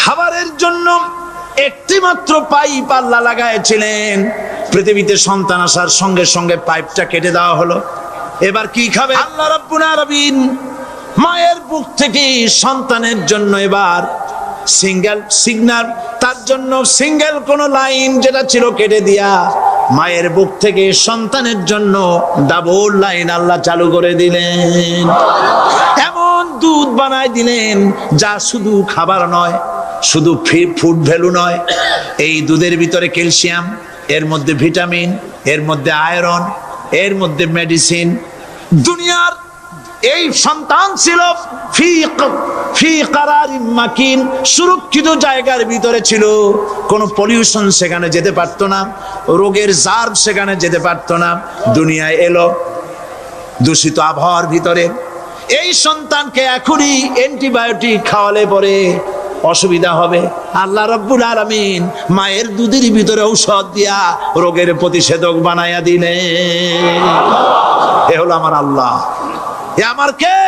খাবারের জন্য একটি মাত্র পাইপ আল্লাহ লাগাইছিলেন। পৃথিবীতে সন্তান আসার সঙ্গে সঙ্গে পাইপটা কেটে দেওয়া হলো। এবার কি খাবে? আল্লাহ রাব্বুল আলামিন মায়ের বুক থেকে সন্তানের জন্য এবার সিঙ্গেল সিগন্যাল, তার জন্য সিঙ্গেল কোন লাইন যেটা ছিল কেটে দিয়া মায়ের বুক থেকে সন্তানের জন্য ডাবল লাইন আল্লাহ চালু করে দিলেন। এমন দুধ বানায় দিলেন যা শুধু খাবার নয়, শুধু ফুড ভ্যালু নয়। এই দুধের ভিতরে ক্যালসিয়াম, এর মধ্যে ভিটামিন, এর মধ্যে আয়রন, এর মধ্যে মেডিসিন। দুনিয়ার এই সন্তান ছিল ফি কারারিন মাকিন, সুরক্ষিত জায়গার ভিতরে ছিল। কোনো পলিউশন সেখানে যেতে পারতো না, রোগের জার্ম সেখানে যেতে পারতো না। দুনিয়ায় এলো দূষিত আবহাওয়ার ভিতরে। এই সন্তানকে এখনই অ্যান্টিবায়োটিক খাওয়ালে পরে অসুবিধা হবে। আল্লাহ রাব্বুল আলামিন মায়ের দুধের ভিতরে ঔষধ দিয়া রোগের প্রতিষেধক বানায়া দিলেন। এ হলো আমার আল্লাহ। এ আমার কে?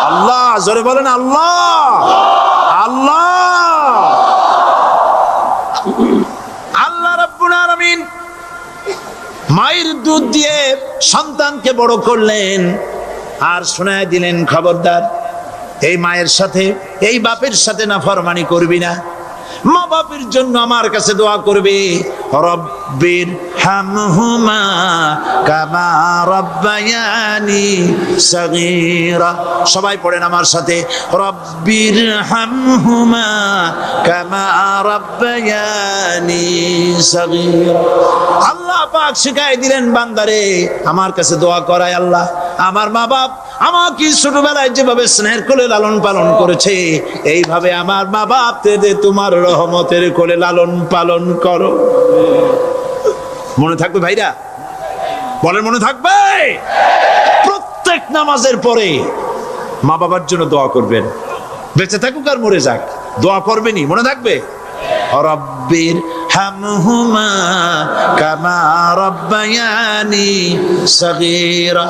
আল্লাহ। জোরে বলেন আল্লাহ। আল্লাহ আল্লাহ রাব্বুল আলামিন মায়ের দুধ দিয়ে সন্তানকে বড় করলেন আর শোনায় দিলেন, খবরদার এই মায়ের সাথে, এই বাপের সাথে নাফরমানি করবি না। মা বাপের জন্য আমার কাছে দোয়া করবে, রব্বির হামহুমা কামা রাব্বায়ানি সাগীরা। সবাই পড়েন আমার সাথে, রব্বির হামহুমা কামা রাব্বায়ানি সাগীরা। আল্লাহ পাক শিখাই দিলেন বান্দারে আমার কাছে দোয়া করায়, আল্লাহ আমার মা বাপ আমাকে ছোটবেলায় যেভাবে স্নেহের কোলে লালন পালন করেছে, এইভাবে আমার মা বাপ তোমার রহমতের কোলে লালন পালন করো। মনে থাকবে ভাইরা? বলেন মনে থাকবে? প্রত্যেক নামাজের পরে মা বাবার জন্য দোয়া করবেন, বেঁচে থাকুক আর মরে যাক, দোয়া করবেনই। মনে থাকবে? রব্বির হামহুমা কামা রাব্বায়ানি সাগীরা।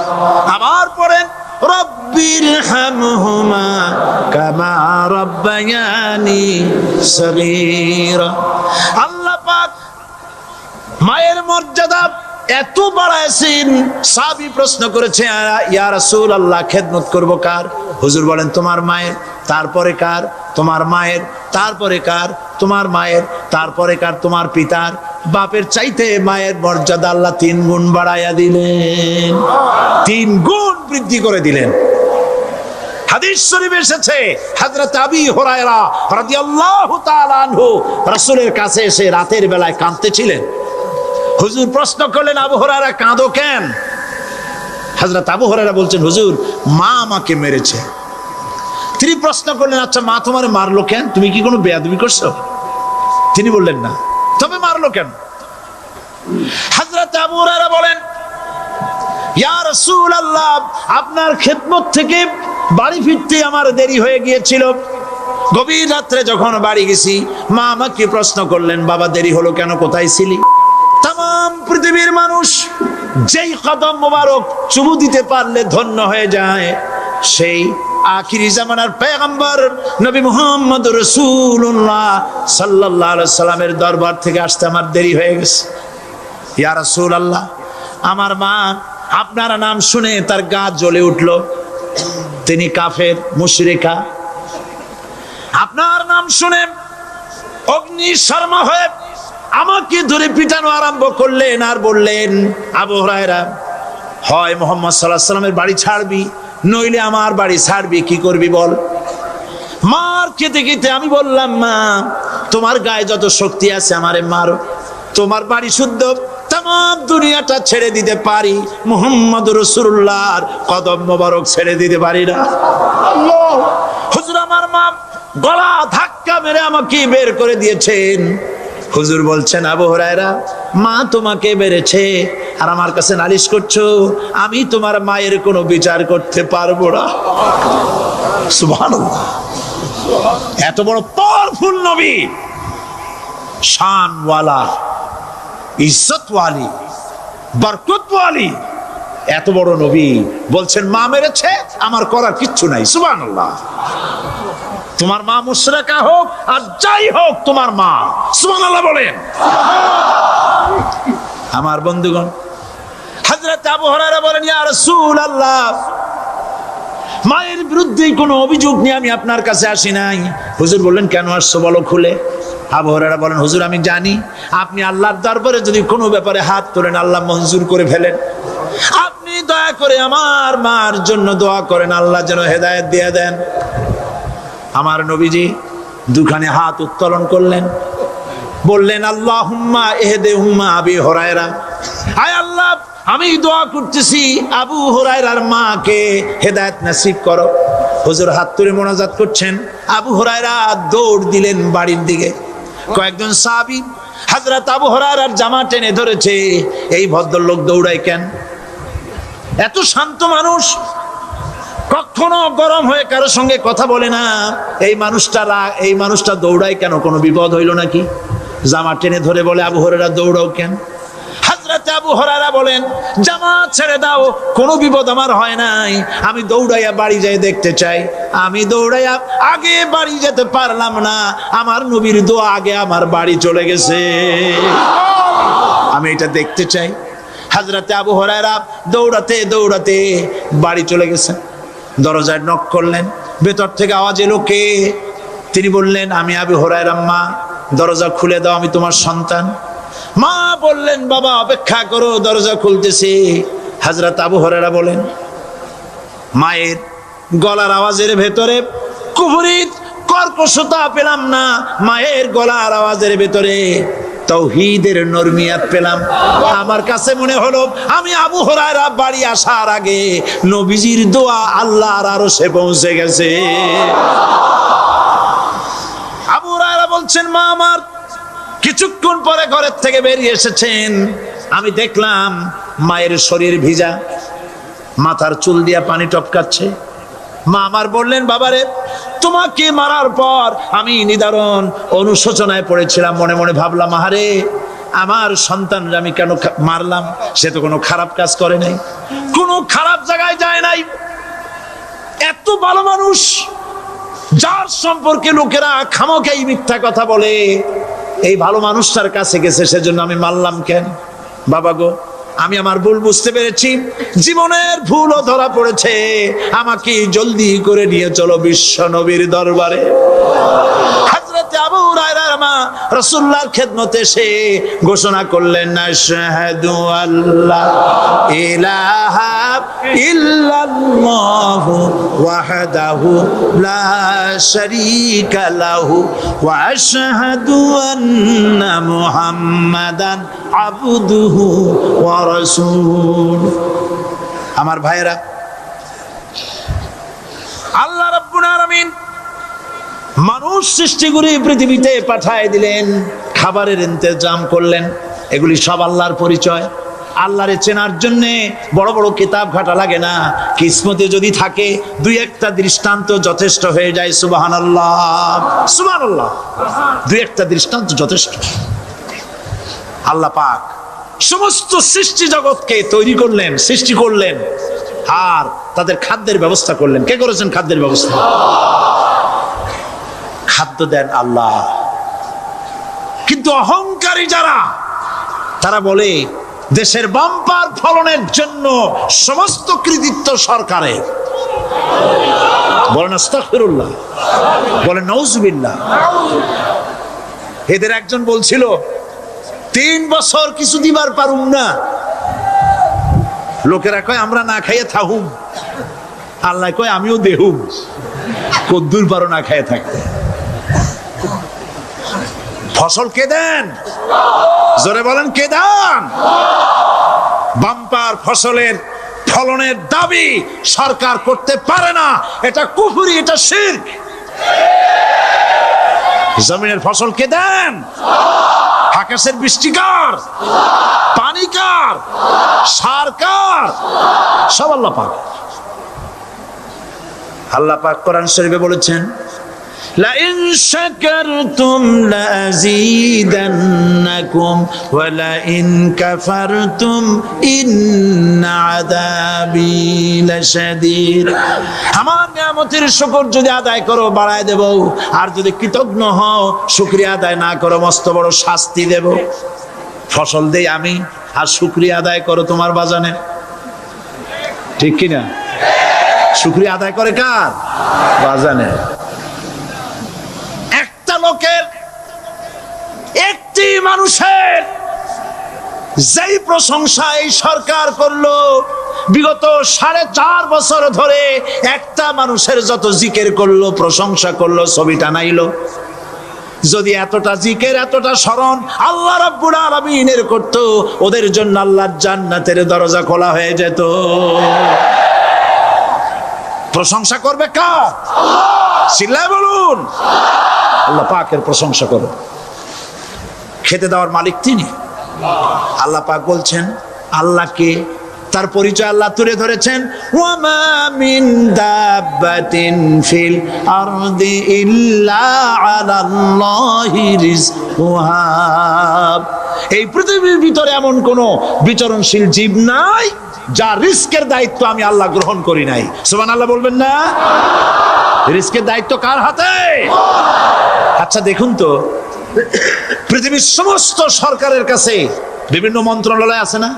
আবার পড়েন, রব্বির হামহুমা কামা রাব্বায়ানি সাগীরা। আল্লাহ পাক মায়ের মর্যাদা এত বাড়াইছেন। সাহাবী প্রশ্ন করেছে, ইয়া রাসূলুল্লাহ খেদমত করব কার? হুজুর বলেন তোমার মায়ের, তারপরে কার? তোমার মায়ের, তারপরে কার? তোমার মায়ের, তারপরে কার? তোমার পিতার। বাপের চাইতে মায়ের মর্যাদা আল্লাহ 3 গুণ বাড়াইয়া দিলেন, 3 গুণ বৃদ্ধি করে দিলেন। হাদিস শরীফে এসেছে, হযরত আবী হুরায়রা রাদিয়াল্লাহু তাআলা আনহু রাসূলের কাছে এসে রাতের বেলায় কাঁদতেছিলেন। হুজুর প্রশ্ন করলেন, আবু হুরায়রা কাঁদো কেন? হযরত আবু হুরায়রা বলছেন, হুজুর মা আমাকে মেরেছে। তিনি প্রশ্ন করলেন, আচ্ছা মা তোমারে মারলো কেন? তুমি কি কোনো বেয়াদবি করছো? তিনি বললেন না। তবে মারলো কেন? হযরত আবু হুরায়রা বলেন, ইয়া রাসূলুল্লাহ আপনার খেদমত থেকে বাড়ি ফিরতে আমার দেরি হয়ে গিয়েছিল। গভীর রাত্রে যখন বাড়ি গেছি, মা আমাকে প্রশ্ন করলেন, বাবা দেরি হলো কেন? কোথায় ছিলি? তাম পৃথিবীর মানুষ যেই কদম মোবারক চুমু দিতে পারলে ধন্য হয়ে যায়, সেই আখিরি জামানার পয়গম্বর নবী মুহাম্মদ রাসূলুল্লাহ সাল্লাল্লাহু আলাইহি সাল্লামের দরবার থেকে আসতে আমার দেরি হয়ে গেছে। ইয়া রাসূলুল্লাহ আমার মা আপনার নাম শুনে তার গা জ্বলে উঠলো। তিনি কাফের, মুশরিকা। আপনার নাম শুনে অগ্নি শর্মা হয়ে আমাকে ধরে পিটানো আরম্ভ করলেন আর বললেন, আবু হুরায়রা হয় মুহাম্মদ সাল্লাল্লাহু আলাইহি সাল্লামের বাড়ি ছাড়বি, নইলে আমার বাড়ি ছাড়বি, কি করবি বল? মার খেতে খেতে আমি বললাম, মা তোমার গায়ে যত শক্তি আছে আমারে মারো, তোমার বাড়ি শুদ্ধ, তাম দুনিয়াটা ছেড়ে দিতে পারি, মুহাম্মদ রাসূলুল্লাহর কদম মোবারক ছেড়ে দিতে পারি না। হুজুর আমার মা গলা ধাক্কা মেরে আমাকে বের করে দিয়েছেন। হুজুর বলছেন, আবু হুরায়রা মা তোমাকে মেরেছে আর আমার কাছে নালিশ করছো, আমি তোমার মায়ের কোনো বিচার করতে পারবো না। সুবহানাল্লাহ। এত বড় পাওয়ারফুল নবী, শানওয়ালা, ইজ্জতওয়ালি, বরকতওয়ালি, এত বড় নবী বলছেন মা মেরেছে, আমার করার কিচ্ছু নাই। সুবহানাল্লাহ। তোমার মা মুশরিকা হোক আর যাই হোক তোমার মা। সুবহানাল্লাহ বলেন। আমার বন্ধুগণ, হযরত আবু হুরায়রা বলেন, ইয়া রাসূলুল্লাহ, মায়ের বিরুদ্ধে কোনো অভিযোগ নিয়ে আমি আপনার কাছে আসি নাই। হুজুর বললেন, কেন আসছো বলো খুলে। আবু হুরায়রা বলেন, হুজুর আমি জানি আপনি আল্লাহর দরবারে যদি কোনো ব্যাপারে হাত তোলেন আল্লাহ মঞ্জুর করে ফেলেন। আপনি দয়া করে আমার মার জন্য দোয়া করেন, আল্লাহ যেন হেদায়েত দিয়ে দেন। আমার নবীজি দুখানে হাত উত্তোলন করলেন, বললেন, আল্লাহুম্মা ইহদিহুম্মা আবি হুরায়রা, আয় আল্লাহ আমি দোয়া করতেছি আবু হুরায়রার মাকে হেদায়েত নসিব করো। হুজুর হাত তুলে মোনাজাত করছেন, আবু হুরায়রা দৌড় দিলেন বাড়ির দিকে। কয়েকজন সাহাবী হযরত আবু হুরায়রার জামা টেনে ধরেছে, এই ভদ্রলোক দৌড়ায় কেন? এত শান্ত মানুষ, কখনো গরম হয়ে কারো সঙ্গে কথা বলে না, এই মানুষটা দৌড়ায় কেন? কোনো বিপদ হইল নাকি? জামা টেনে ধরে বলে, আবু হুরায়রা দৌড়াও কেন? হযরত আবু হুরায়রা বলেন, জামা ছেড়ে দাও, কোনো বিপদ আমার হয় নাই, আমি দৌড়াইয়া বাড়ি যাই দেখতে চাই। আমি দৌড়াইয়া আগে বাড়ি যেতে পারলাম না, আমার নবীর দোয়া আগে আমার বাড়ি চলে গেছে, আমি এটা দেখতে চাই। হযরত আবু হুরায়রা দৌড়াতে দৌড়াতে বাড়ি চলে গেছেন। দরজায় নক করলেন, ভেতর থেকে আওয়াজ এলো, কে? তিনি বললেন, আমি আবু হুরায়রা, মা দরজা খুলে দাও, আমি তোমার সন্তান। মা বললেন, বাবা অপেক্ষা করো, দরজা খুলতেছি। হযরত আবু হুরায়রা বলেন, মায়ের গলার আওয়াজের ভেতরে কুফরি কর্কশতা পেলাম না, মায়ের গলার আওয়াজের ভেতরে তাওহীদের নরমিয়াত পেলাম। আমার কাছে মনে হলো আমি আবু হুরায়রা বাড়ি আসার আগে নবীজির দোয়া আল্লাহর আরশে পৌঁছে গেছে। আবু হুরায়রা বলছেন, মা আমার কিছুক্ষণ পরে ঘরের থেকে বেরিয়ে এসেছেন, আমি দেখলাম মায়ের শরীর ভিজা, মাথার চুল দিয়া পানি টপকাচ্ছে। মা আমার বললেন, বাবারে তোমাকে মারার পর আমি নিদারুণ অনুশোচনায় পড়েছিলাম, মনে মনে ভাবলাম, আহারে আমার সন্তানরা আমি কেন মারলাম? সে তো কোনো খারাপ কাজ করে নাই, কোনো খারাপ জায়গায় যায় নাই, এত ভালো মানুষ যার সম্পর্কে লোকেরা খামোখাই মিথ্যা কথা বলে, এই ভালো মানুষটার কাছে গেছে, সেজন্য আমি মারলাম কেন? বাবা গো, আমি আমার ভুল বুঝতে পেরেছি, জীবনের ভুলও ধরা পড়েছে, আমাকে জলদি করে নিয়ে চলো বিশ্ব নবীর দরবারে। হযরত আবু হুরায়রার মা রাসূলুল্লাহর খেদমতে এসে ঘোষণা করলেন, আশহাদু আল্লা ইলাহা ইল্লাল্লাহু ওয়াহদাহু লা শারীকা লাহু ওয়া আশহাদু আন্না মুহাম্মাদান আবদুহু ওয়া রাসূলুহু। আমার ভাইরা, আল্লাহ রাব্বুল আলামিন মানুষ সৃষ্টি করে পৃথিবীতে পাঠায় দিলেন, খাবারের ইন্তজাম করলেন, এগুলি সব আল্লাহর পরিচয়। আল্লাহরে চেনার জন্য বড় বড় কিতাব ঘাটা লাগে না, কিসমতে যদি থাকে দুই একটা দৃষ্টান্ত যথেষ্ট হয়ে যায়। সুবহানাল্লাহ, সুবহানাল্লাহ, দুই একটা দৃষ্টান্ত যথেষ্ট। আল্লাহ পাক সমস্ত সৃষ্টি জগৎকে তৈরি করলেন, সৃষ্টি করলেন, আর তাদের খাদ্যের ব্যবস্থা করলেন। কে করেছেন খাদ্যের ব্যবস্থা? খাদ্য দেন আল্লাহ। কিন্তু অহংকারী যারা, তারা বলে দেশের বাম্পার ফলনের জন্য সমস্ত কৃতিত্ব সরকারের। বলেন আস্তাগফিরুল্লাহ, বলেন নাউজুবিল্লাহ। এদের একজন বলছিল, 3 বছর কিছু দিবার পারুম না, লোকেরা কয় আমরা না খাইয়ে থাকুম, আল্লাহ কয় আমিও দেহুম, কদ্দুর পারো না খাইয়ে থাকতে। ফসল কে দেন? জোরে বলেন, কে দেন? বাম্পার ফসলের ফলনের দাবি সরকার করতে পারে না, এটা কুফরি, এটা শিরক। জমিনের ফসল কে দেন? আকাশের বৃষ্টি কার? পানি কার? সার কার? সব আল্লাহ পাক। আল্লাহ পাক কোরআন শরীফে বলেছেন, لئن شكرتم لأزيدنكم ولئن كفرتم إن عذابي لشديد। আমার নিয়ামতের শুকর যদি আদায় করো বাড়ায় দেব, আর যদি কৃতজ্ঞ হও শুকরিয়া আদায় না করো মস্ত বড় শাস্তি দেব। ফসল দেই আমি আর শুকরিয়া আদায় করো তোমার বাজানে, ঠিক কিনা? শুকরিয়া আদায় করে কার? বাজানে। একটা লোকের, একটি মানুষের যেই প্রশংসা এই সরকার করলো বিগত 4.5 বছর ধরে, একটা মানুষের যত জিকির করলো প্রশংসা করলো ছবি টানাইলো, যদি এতটা জিকির এতটা স্মরণ আল্লাহ রাব্বুল আলামিনের করত, ওদের জন্য আল্লাহর জান্নাতের দরজা খোলা হয়ে যেত। প্রশংসা করবে কার? চিল্লায় বলুন আল্লাহ পাকের প্রশংসা করো। খেতে দেওয়ার মালিক তিনি। আল্লাহ পাক বলছেন আল্লাহকে, তার পরিচয় আল্লাহ তুলে ধরেছেন, ওয়ামা মিন দাব্বাতিন ফিল আরদি ইল্লা আলাল্লাহি রিজকুহা। এই পৃথিবীর ভিতরে এমন কোন বিচরণশীল জীব নাই যার রিস্কের দায়িত্ব আমি আল্লাহ গ্রহণ করি নাই। সুবহানাল্লাহ বলবেন না? রিস্কের দায়িত্ব কার হাতে? আচ্ছা দেখুন তো, পৃথিবীর সমস্ত সরকারের কাছে বিভিন্ন মন্ত্রণালয় আছে না?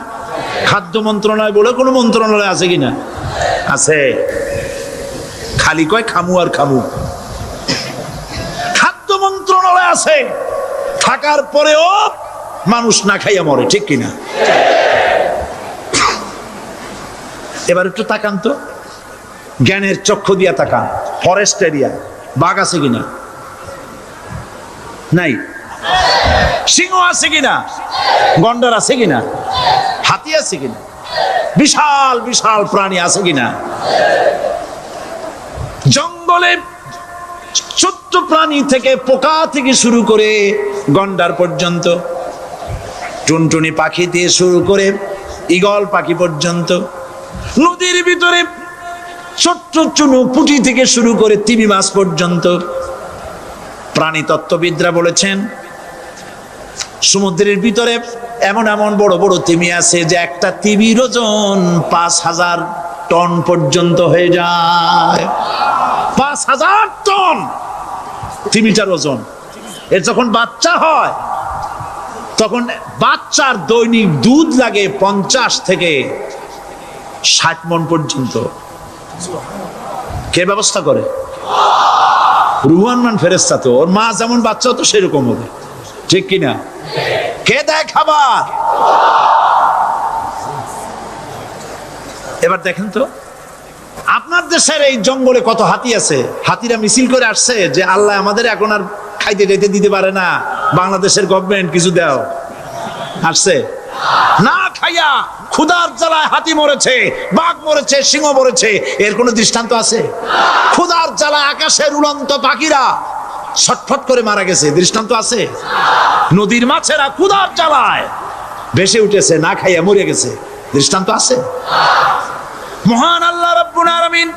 খাদ্য মন্ত্রণালয় বলে কোনো মন্ত্রণালয় আছে কিনা? আছে। খালি কয় খামু আর খামু। খাদ্য মন্ত্রণালয় আছে, থাকার পরেও মানুষ না খাইয়া মরে, ঠিক কিনা? এবার একটু তাকান তো, জ্ঞানের চক্ষু দিয়া তাকান। ফরেস্ট এরিয়া, বাঘ আছে কিনা? নাই। সিংহ আছে কিনা? গন্ডার আছে কিনা? হাতি আছে কিনা? বিশাল বিশাল প্রাণী আছে কিনা? জঙ্গলে ছোট্ট প্রাণী থেকে, পোকা থেকে শুরু করে গন্ডার পর্যন্ত, টুনটুনি পাখি দিয়ে শুরু করে ঈগল পাখি পর্যন্ত, নদীর ভিতরে ছোট্ট চুনো পুঁটি থেকে শুরু করে তিমি মাছ পর্যন্ত। প্রাণী তত্ত্ববিদরা বলেছেন সমুদ্রের ভিতরে এমন এমন বড় বড় তিমি আছে যে একটা তিমির ওজন 5000 টন পর্যন্ত হয়ে যায়। 5000 টন তিমিটার ওজন। এর যখন বাচ্চা হয় তখন বাচ্চার দৈনিক দুধ লাগে 50 থেকে 60 মণ পর্যন্ত। কে ব্যবস্থা করে? রুহান মান ফেরেশতা। তো ওর মা যেমন বাচ্চা তো সেরকম হবে, ঠিক কিনা? কে দেয় খাবার? এবার দেখেন তো, আপনার দেশের এই জঙ্গলে কত হাতি আছে। হাতিরা মিছিল করে আসছে যে আল্লাহ আমাদের এখন আর খাইতে টাইতে দিতে পারে না, বাংলাদেশের গভর্নমেন্ট কিছু দাও। আসছে না, খাইয়া ক্ষুধার জ্বালায় হাতি মরেছে, বাঘ মরেছে, সিংহ মরেছে। এর কোনো দৃষ্টান্ত আছে? ক্ষুধার জ্বালায় আকাশের উড়ন্ত পাখিরা ছটফট করে মারা গেছে, দৃষ্টান্ত আছে? নদীর মাছেরা ক্ষুধার জ্বালায় ভেসে উঠেছে, না খাইয়া মরে গেছে, দৃষ্টান্ত আছে? মহান আল্লাহ রাব্বুল আলামিন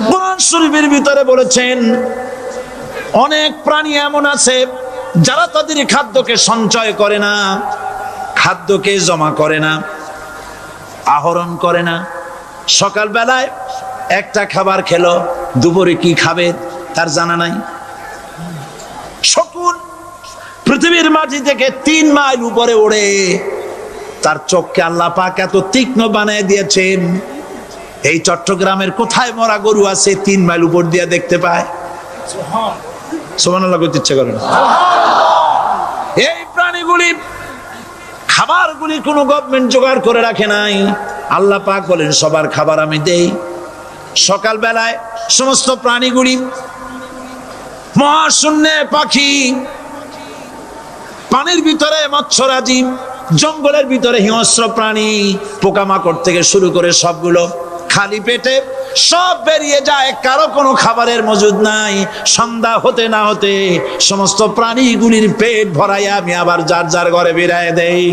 কোরআন শরীফের ভিতরে বলেছেন অনেক প্রাণী এমন আছে যারা তাদের খাদ্যকে সঞ্চয় করে না, খাদ্যকে জমা করে না, আহরণ করে না। সকাল বেলায় একটা খাবার খেলো, দুপুরে কি খাবে তার জানা নাই। শকুন পৃথিবীর মাটি থেকে 3 মাইল উপরে ওড়ে, তার চোখকে আল্লাহ পাক এত তীক্ষ্ণ বানিয়ে দিয়েছেন। এই চট্টগ্রামের কোথায় মরা গরু আছে 3 মাইল উপর দিয়ে দেখতে পায়? সুবহানাল্লাহ করতে ইচ্ছা করে না। এই প্রাণীগুলি খাবারগুলি কোনো গভর্নমেন্ট জোগাড় করে রাখে নাই। আল্লাহ পাক বলেন সবার খাবার আমি দেই। সকাল বেলায় সমস্ত প্রাণীগুলি, মহাশূন্যে পাখি, পানির ভিতরে মৎস্যরাজি, জঙ্গলের ভিতরে হিংস্র প্রাণী, পোকামাকড় থেকে শুরু করে সবগুলো খালি পেটে সব বেরিয়ে যায়, কারো কোনো খাবারের মজুদ নাই। সন্ধ্যা হতে না হতে সমস্ত প্রাণীগুলির পেট ভরাইয়া আমি আবার যার যার ঘরে বেরায় দেই।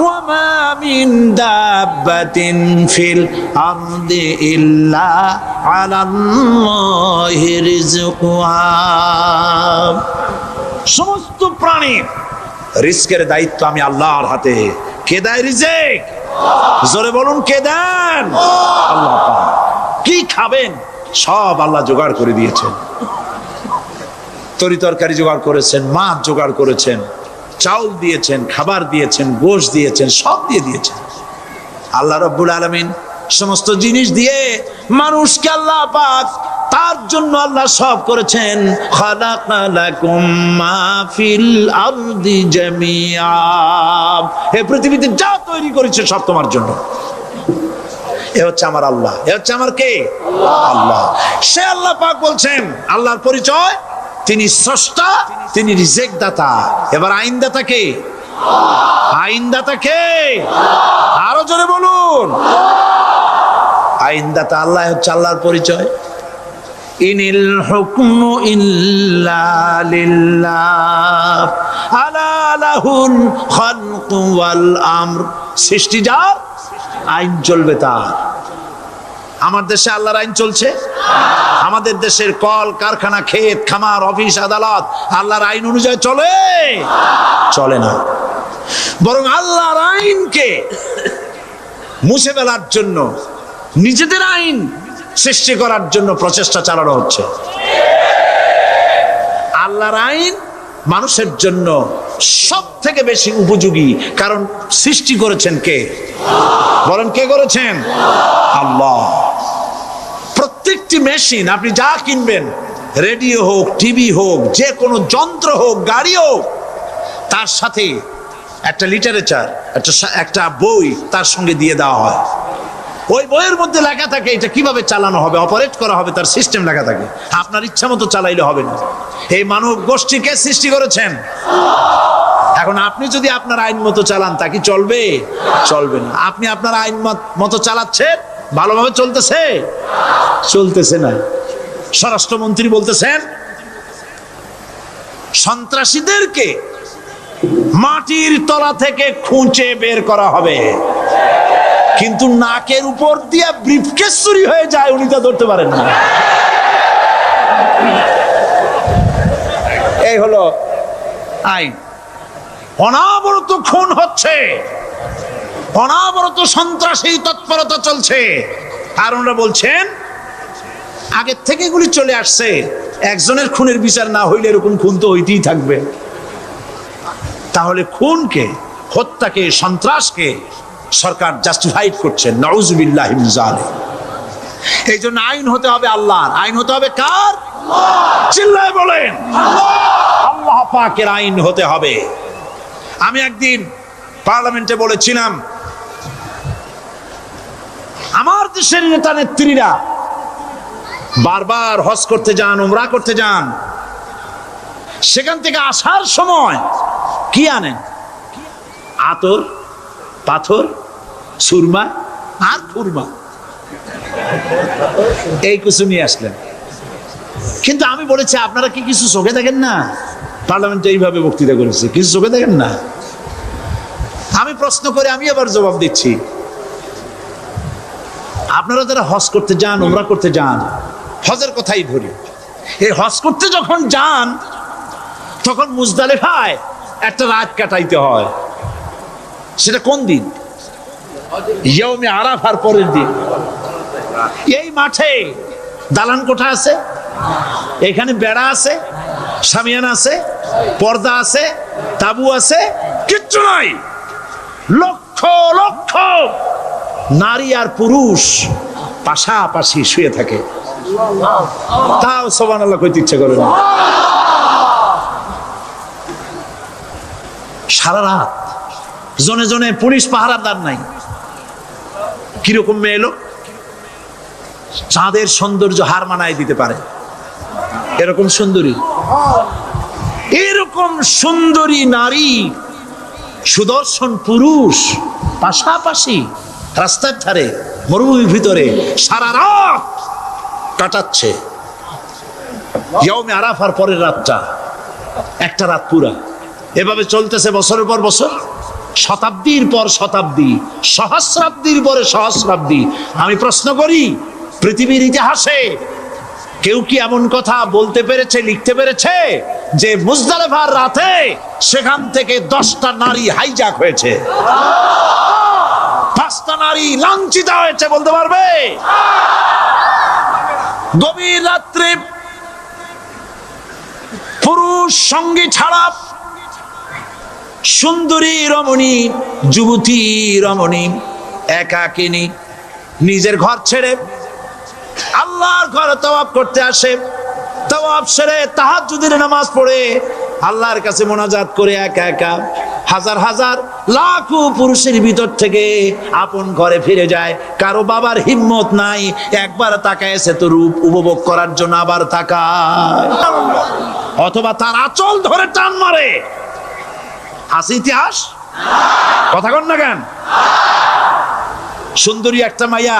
ওয়ামা মিন দাব্বাতিন ফিল আরদি ইল্লা আলাল্লাহি রিজকুহা। সমস্ত প্রাণীর রিজকের দায়িত্ব আমি আল্লাহর হাতে। কে দেয় রিজেক? জোরে বলুন, কে দেন? আল্লাহ পাক। কি খাবেন সব আল্লাহ জোগাড় করে দিয়েছেন। তরি তরকারি জোগাড় করেছেন, মাছ জোগাড় করেছেন, চাউল দিয়েছেন, খাবার দিয়েছেন, গোশ দিয়েছেন, সব দিয়ে দিয়েছেন। আল্লাহ রাব্বুল আলামিন সমস্ত জিনিস দিয়ে মানুষকে আল্লাহ পাক তার জন্য আল্লাহ সব করেছেন। খালাকালাকুম মা ফিল আরদি জামিআ। এই পৃথিবীতে যা তৈরি করেছে সব তোমার জন্য। এ হচ্ছে আমার আল্লাহ। এ হচ্ছে আমার কে? আল্লাহ। সে আল্লাহ পাক বলছেন, আল্লাহর পরিচয়, তিনি স্রষ্টা, তিনি রিজেক দাতা। এবার আইনদাতা কে? আইনদাতা কে? আরো জোরে বলুন। আইনদাতা আল্লাহ হচ্ছে আল্লাহর পরিচয়। ইনিল হুকমু ইল্লা লিল্লাহ আলা লাহুল খালকু ওয়াল আমর। সৃষ্টি যার, আইন চলবে তার। আমার দেশে আল্লাহর আইন চলছে? আমাদের দেশের কল কারখানা, ক্ষেত খামার, অফিস আদালত আল্লাহর আইন অনুযায়ী চলে? চলে না। বরং আল্লাহর আইনকে মুছে ফেলার জন্য, নিজেদের আইন সৃষ্টি করার জন্য প্রচেষ্টা চালানো হচ্ছে। আল্লাহর আইন মানুষের জন্য সব থেকে বেশি উপযোগী, কারণ সৃষ্টি করেছেন কে? বলেন, কে করেছেন? আল্লাহ। প্রত্যেকটি মেশিন আপনি যা কিনবেন, রেডিও হোক, টিভি হোক, যে কোনো যন্ত্র হোক, গাড়ি হোক, তার সাথে একটা লিটারেচার, একটা বই তার সঙ্গে দিয়ে দেওয়া হয়। ওই বইয়ের মধ্যে লেখা থাকে এটা কিভাবে চালানো হবে, অপারেট করা হবে, তার সিস্টেম লেখা থাকে। আপনার ইচ্ছা মতো চালাইলে হবে না। এই মানব গোষ্ঠীকে সৃষ্টি করেছেন। এখন আপনি যদি আপনার আইন মতো চালান, তা কি চলবে? চলবে না। আপনি আপনার আইন মতো চালাচ্ছেন, ভালোভাবে চলতেছে? চলতেছে না। স্বরাষ্ট্রমন্ত্রী বলতেছেন সন্ত্রাসীদেরকে মাটির তলা থেকে খুঁজে বের করা হবে, কিন্তু নাকের উপর দিয়ে ব্রিফকেস চুরি হয়ে যায়, উনি তা ধরতে পারেন না। এই হলো আইন। অনাবরত খুন হচ্ছে, অনাবরত সন্ত্রাসী তৎপরতা চলছে। আর ওনারা বলছেন আগের থেকে এগুলি চলে আসছে, একজনের খুনের বিচার না হইলে এরকম খুন তো হইতেই থাকবে। তাহলে খুনকে, হত্যাকে, সন্ত্রাসকে সরকার জাস্টিফাইড করছেন। নাউজুবিল্লাহি মিন যালিক। এই জন্য আইন হতে হবে আল্লাহর। আইন হতে হবে কার? চিল্লায় বলেন, আল্লাহ পাকের আইন হতে হবে। আমি একদিন পার্লামেন্টে বলেছিলাম, আমার দেশের নেতা নেত্রীরা বারবার হজ করতে যান, উমরা করতে যান, সেখান থেকে আসার সময় কি আনেন? আতর, পাথর, সুরমা আর খুরমা, এই কিছু নিয়ে আসলেন। কিন্তু আমি বলেছি, আপনারা কি কিছু চোখে দেখেন না? পার্লামেন্টে এইভাবে বক্তৃতা করেছে, কিছু চোখে দেখেন না? আমি প্রশ্ন করে আমি আবার জবাব দিচ্ছি, আপনারা যারা হজ করতে যান, উমরা করতে যান, হজের কথাই ধরি, এই হজ করতে যখন যান তখন মুজদালিফায় একটা রাত কাটাইতে হয়। সেটা কোন দিন? ইয়ৌমে আরাফার পরের দিন। এই মাঠে দালান কোঠা আছে, এখানে বেড়া আছে, শামিয়ানা আছে, পর্দা আছে, তাবু আছে, কিচ্ছু নাই। লক্ষ লক্ষ নারী আর পুরুষ পাশাপাশি শুয়ে থাকে, তাও সুবহানাল্লাহ কইতে ইচ্ছে করে না। সারা রাত জনে জনে পুলিশ পাহারাদার নাই। কিরকম মেয়ে এলো, চাঁদের সৌন্দর্য হার মানায় দিতে পারে এরকম সুন্দরী, এরকম সুন্দরী নারী, সুদর্শন পুরুষ পাশাপাশি রাস্তার ধারে মরুভূমির ভিতরে সারা রাত কাটাচ্ছে। ইয়ৌমে আরাফার পরের রাতটা, একটা রাত পুরা। এভাবে চলতেছে বছরের পর বছর। শতাব্দীর পর শতাব্দী, সহস্রাব্দীর পরে সহস্রাব্দী। আমি প্রশ্ন করি, পৃথিবীর ইতিহাসে কেউ কি এমন কথা বলতে পেরেছে, লিখতে পেরেছে যে মুজদালিফার রাতে সেখান থেকে 10টা নারী হাইজ্যাক হয়েছে, 5টা নারী লাঞ্ছিত হয়েছে, বলতে পারবে? গভীর রাত্রে পুরুষ সঙ্গী ছাড়া সুন্দরী রমণী, যুবতী রমণী একাকিনী নিজের ঘর ছেড়ে আল্লাহর ঘরে তওয়াব করতে আসে। তওয়াব সেরে তাহাজ্জুদের নামাজ পড়ে আল্লাহর কাছে মোনাজাত করে একা একা হাজার হাজার লাখো পুরুষের ভিতর থেকে আপন ঘরে ফিরে যায়। কারো বাবার হিম্মত নাই একবার তাকায় সে তো রূপ উপভোগ করার জন্য আবার তাকায়, অথবা তার আঁচল ধরে টান মারে। আছে ইতিহাস? কথা কন না কেন? সুন্দরী একটা মাইয়া